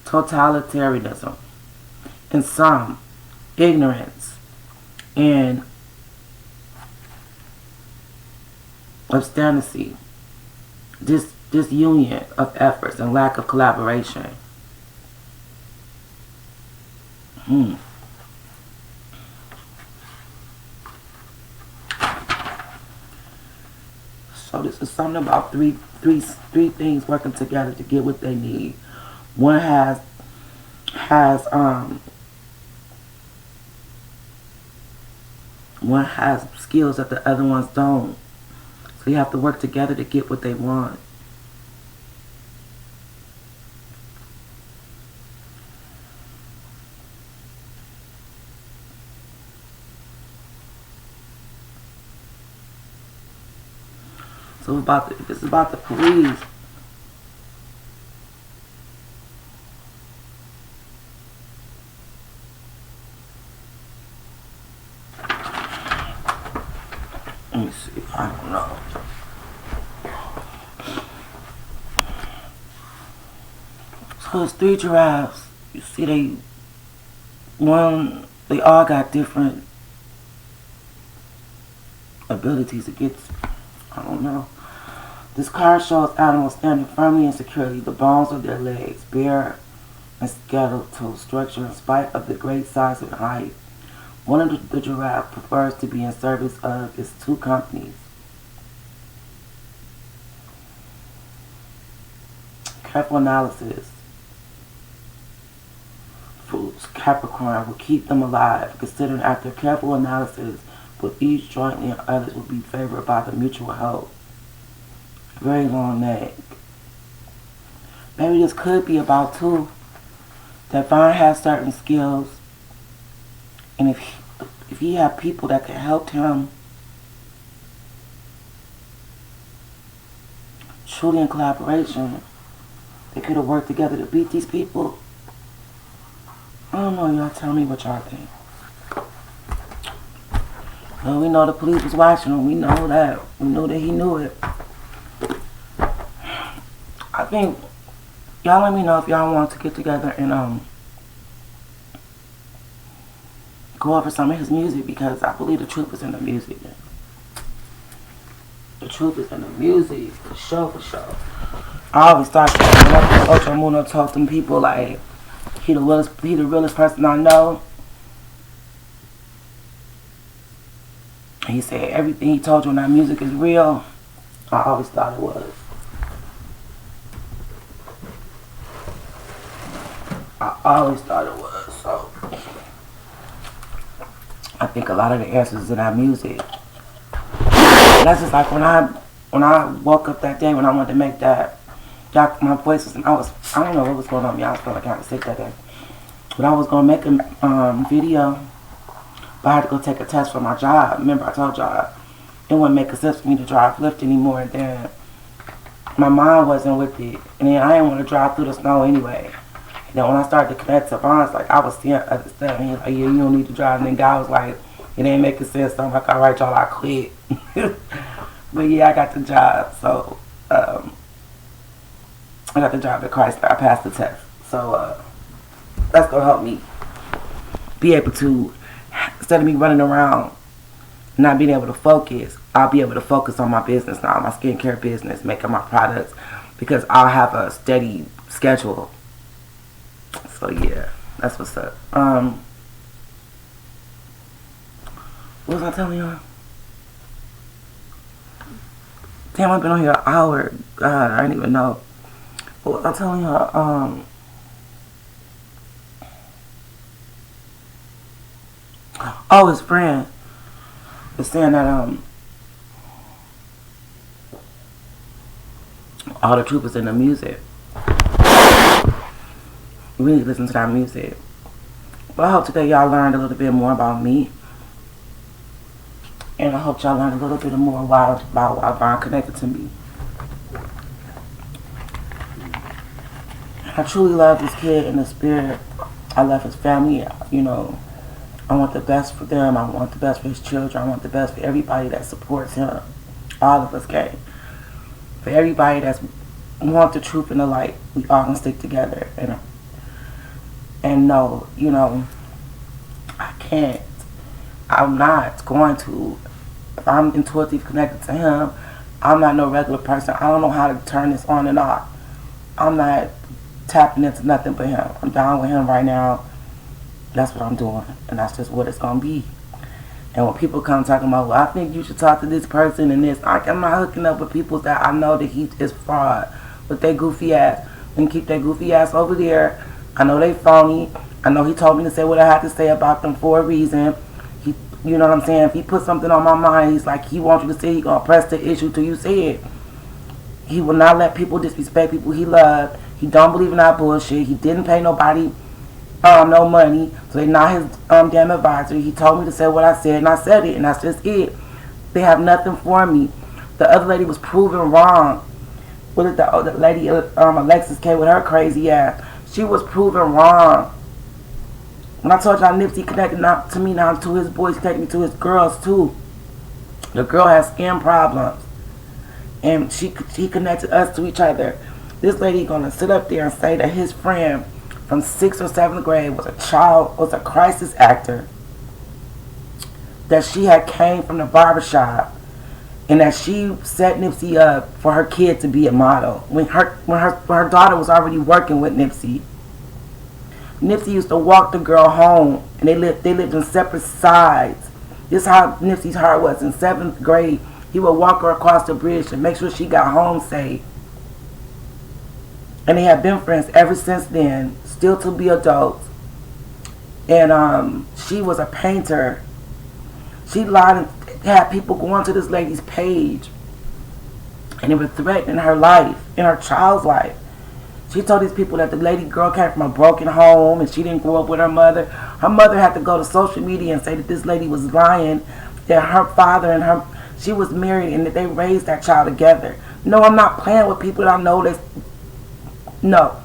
totalitarianism. In some, ignorance and obstinacy, disunion of efforts and lack of collaboration. So this is something about three things working together to get what they need. One has skills that the other ones don't. So you have to work together to get what they want. So if it's about the police, let me see, I don't know. So it's 3 giraffes. You see they all got different abilities to get, I don't know. This card shows animals standing firmly and securely, the bones of their legs bare and skeletal structure in spite of the great size and height. One of the giraffe prefers to be in service of its 2 companies. Careful analysis. fruits, Capricorn, will keep them alive, considering after careful analysis with each jointly and others will be favored by the mutual help. Very long neck. Maybe this could be about two. That Vaughn has certain skills, and if he had people that could help him truly in collaboration, they could have worked together to beat these people. I don't know, y'all tell me what y'all think. Well, we know the police was watching him. We know that. We knew that he knew it. I think y'all let me know if y'all want to get together and go over some of his music, because I believe the truth is in the music. The truth is in the music, for sure, for sure. I always thought that when Ocho Muno told them people like he the realest person I know. He said everything he told you in that music is real. I always thought it was. I always thought it was. So I think a lot of the answers in that music. That's just like when I woke up that day when I wanted to make that. My voice was, I don't know what was going on. I was feeling kind of sick that day. But I was gonna make a video. But I had to go take a test for my job. Remember, I told y'all it wouldn't make sense for me to drive Lyft anymore. And then my mom wasn't with it. And then I didn't want to drive through the snow anyway. And then when I started to connect to Vaughn, like I was seeing other stuff. And he was like, yeah, you don't need to drive. And then God was like, it ain't making sense. So I'm like, all right, y'all, I quit. But yeah, I got the job. So I got the job at Chrysler. I passed the test. So that's going to help me be able to, instead of me running around not being able to focus, I'll be able to focus on my business now, my skincare business, making my products, because I'll have a steady schedule. So yeah, that's what's up. What was I telling y'all? Damn, I've been on here an hour. God, I didn't even know. What was I telling y'all? Oh, his friend was saying that all the truth is in the music. We need to listen to that music. But I hope today y'all learned a little bit more about me. And I hope y'all learned a little bit more about why Vaughn connected to me. I truly love this kid in the spirit. I love his family, you know. I want the best for them. I want the best for his children. I want the best for everybody that supports him. All of us, gang. For everybody that wants the truth and the light, we all can stick together. And no, you know, I can't. I'm not going to. If I'm intuitively connected to him, I'm not no regular person. I don't know how to turn this on and off. I'm not tapping into nothing but him. I'm down with him right now. That's what I'm doing, and that's just what it's gonna be. And when people come talking about, well, I think you should talk to this person and this, I'm not hooking up with people that I know that he is fraud with their goofy ass. And keep their goofy ass over there. I know they phony. I know he told me to say what I had to say about them for a reason. He, you know what I'm saying? If he put something on my mind, he's like, he wants you to say he gonna press the issue till you say it. He will not let people disrespect people he loved. He don't believe in that bullshit. He didn't pay nobody no money, so they're not his damn advisor. He told me to say what I said, and I said it, and that's just it. They have nothing for me. The other lady was proven wrong. What did the lady Alexis came with her crazy ass? She was proven wrong. When I told y'all Nipsey connected not to me now to his boys, connected me to his girls too. The girl has skin problems, and he connected us to each other. This lady gonna sit up there and say that his friend from 6th or 7th grade was a crisis actor, that she had came from the barbershop, and that she set Nipsey up for her kid to be a model when her daughter was already working with Nipsey. Nipsey used to walk the girl home, and they lived in separate sides. This is how Nipsey's heart was. In 7th grade, he would walk her across the bridge and make sure she got home safe. And they have been friends ever since then, still to be adults. And she was a painter. She lied and had people going to this lady's page, and it was threatening her life and her child's life. She told these people that the lady girl came from a broken home and she didn't grow up with her mother. Her mother had to go to social media and say that this lady was lying, that her father and her, she was married and that they raised that child together. No, I'm not playing with people that I know that, no.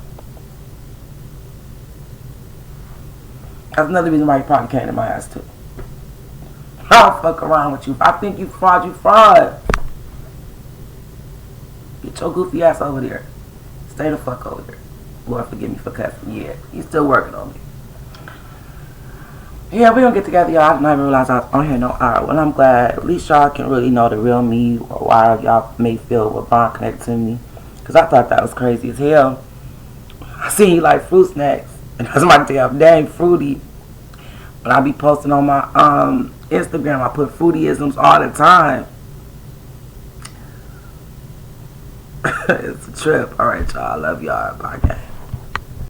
That's another reason why you probably came to my ass too. I'll fuck around with you. If I think you fraud, you fraud. Get your goofy ass over there. Stay the fuck over there. Lord forgive me for cussing. Yeah, he's still working on me. Yeah, we gonna get together, y'all. I didn't even realize I was on here no hour. Well, I'm glad. At least y'all can really know the real me, or why y'all may feel what Bond connected to me. Because I thought that was crazy as hell. I seen you like fruit snacks. And that's my damn dang fruity. When I be posting on my Instagram, I put fruityisms all the time. It's a trip. Alright, y'all. I love y'all. Bye, guys.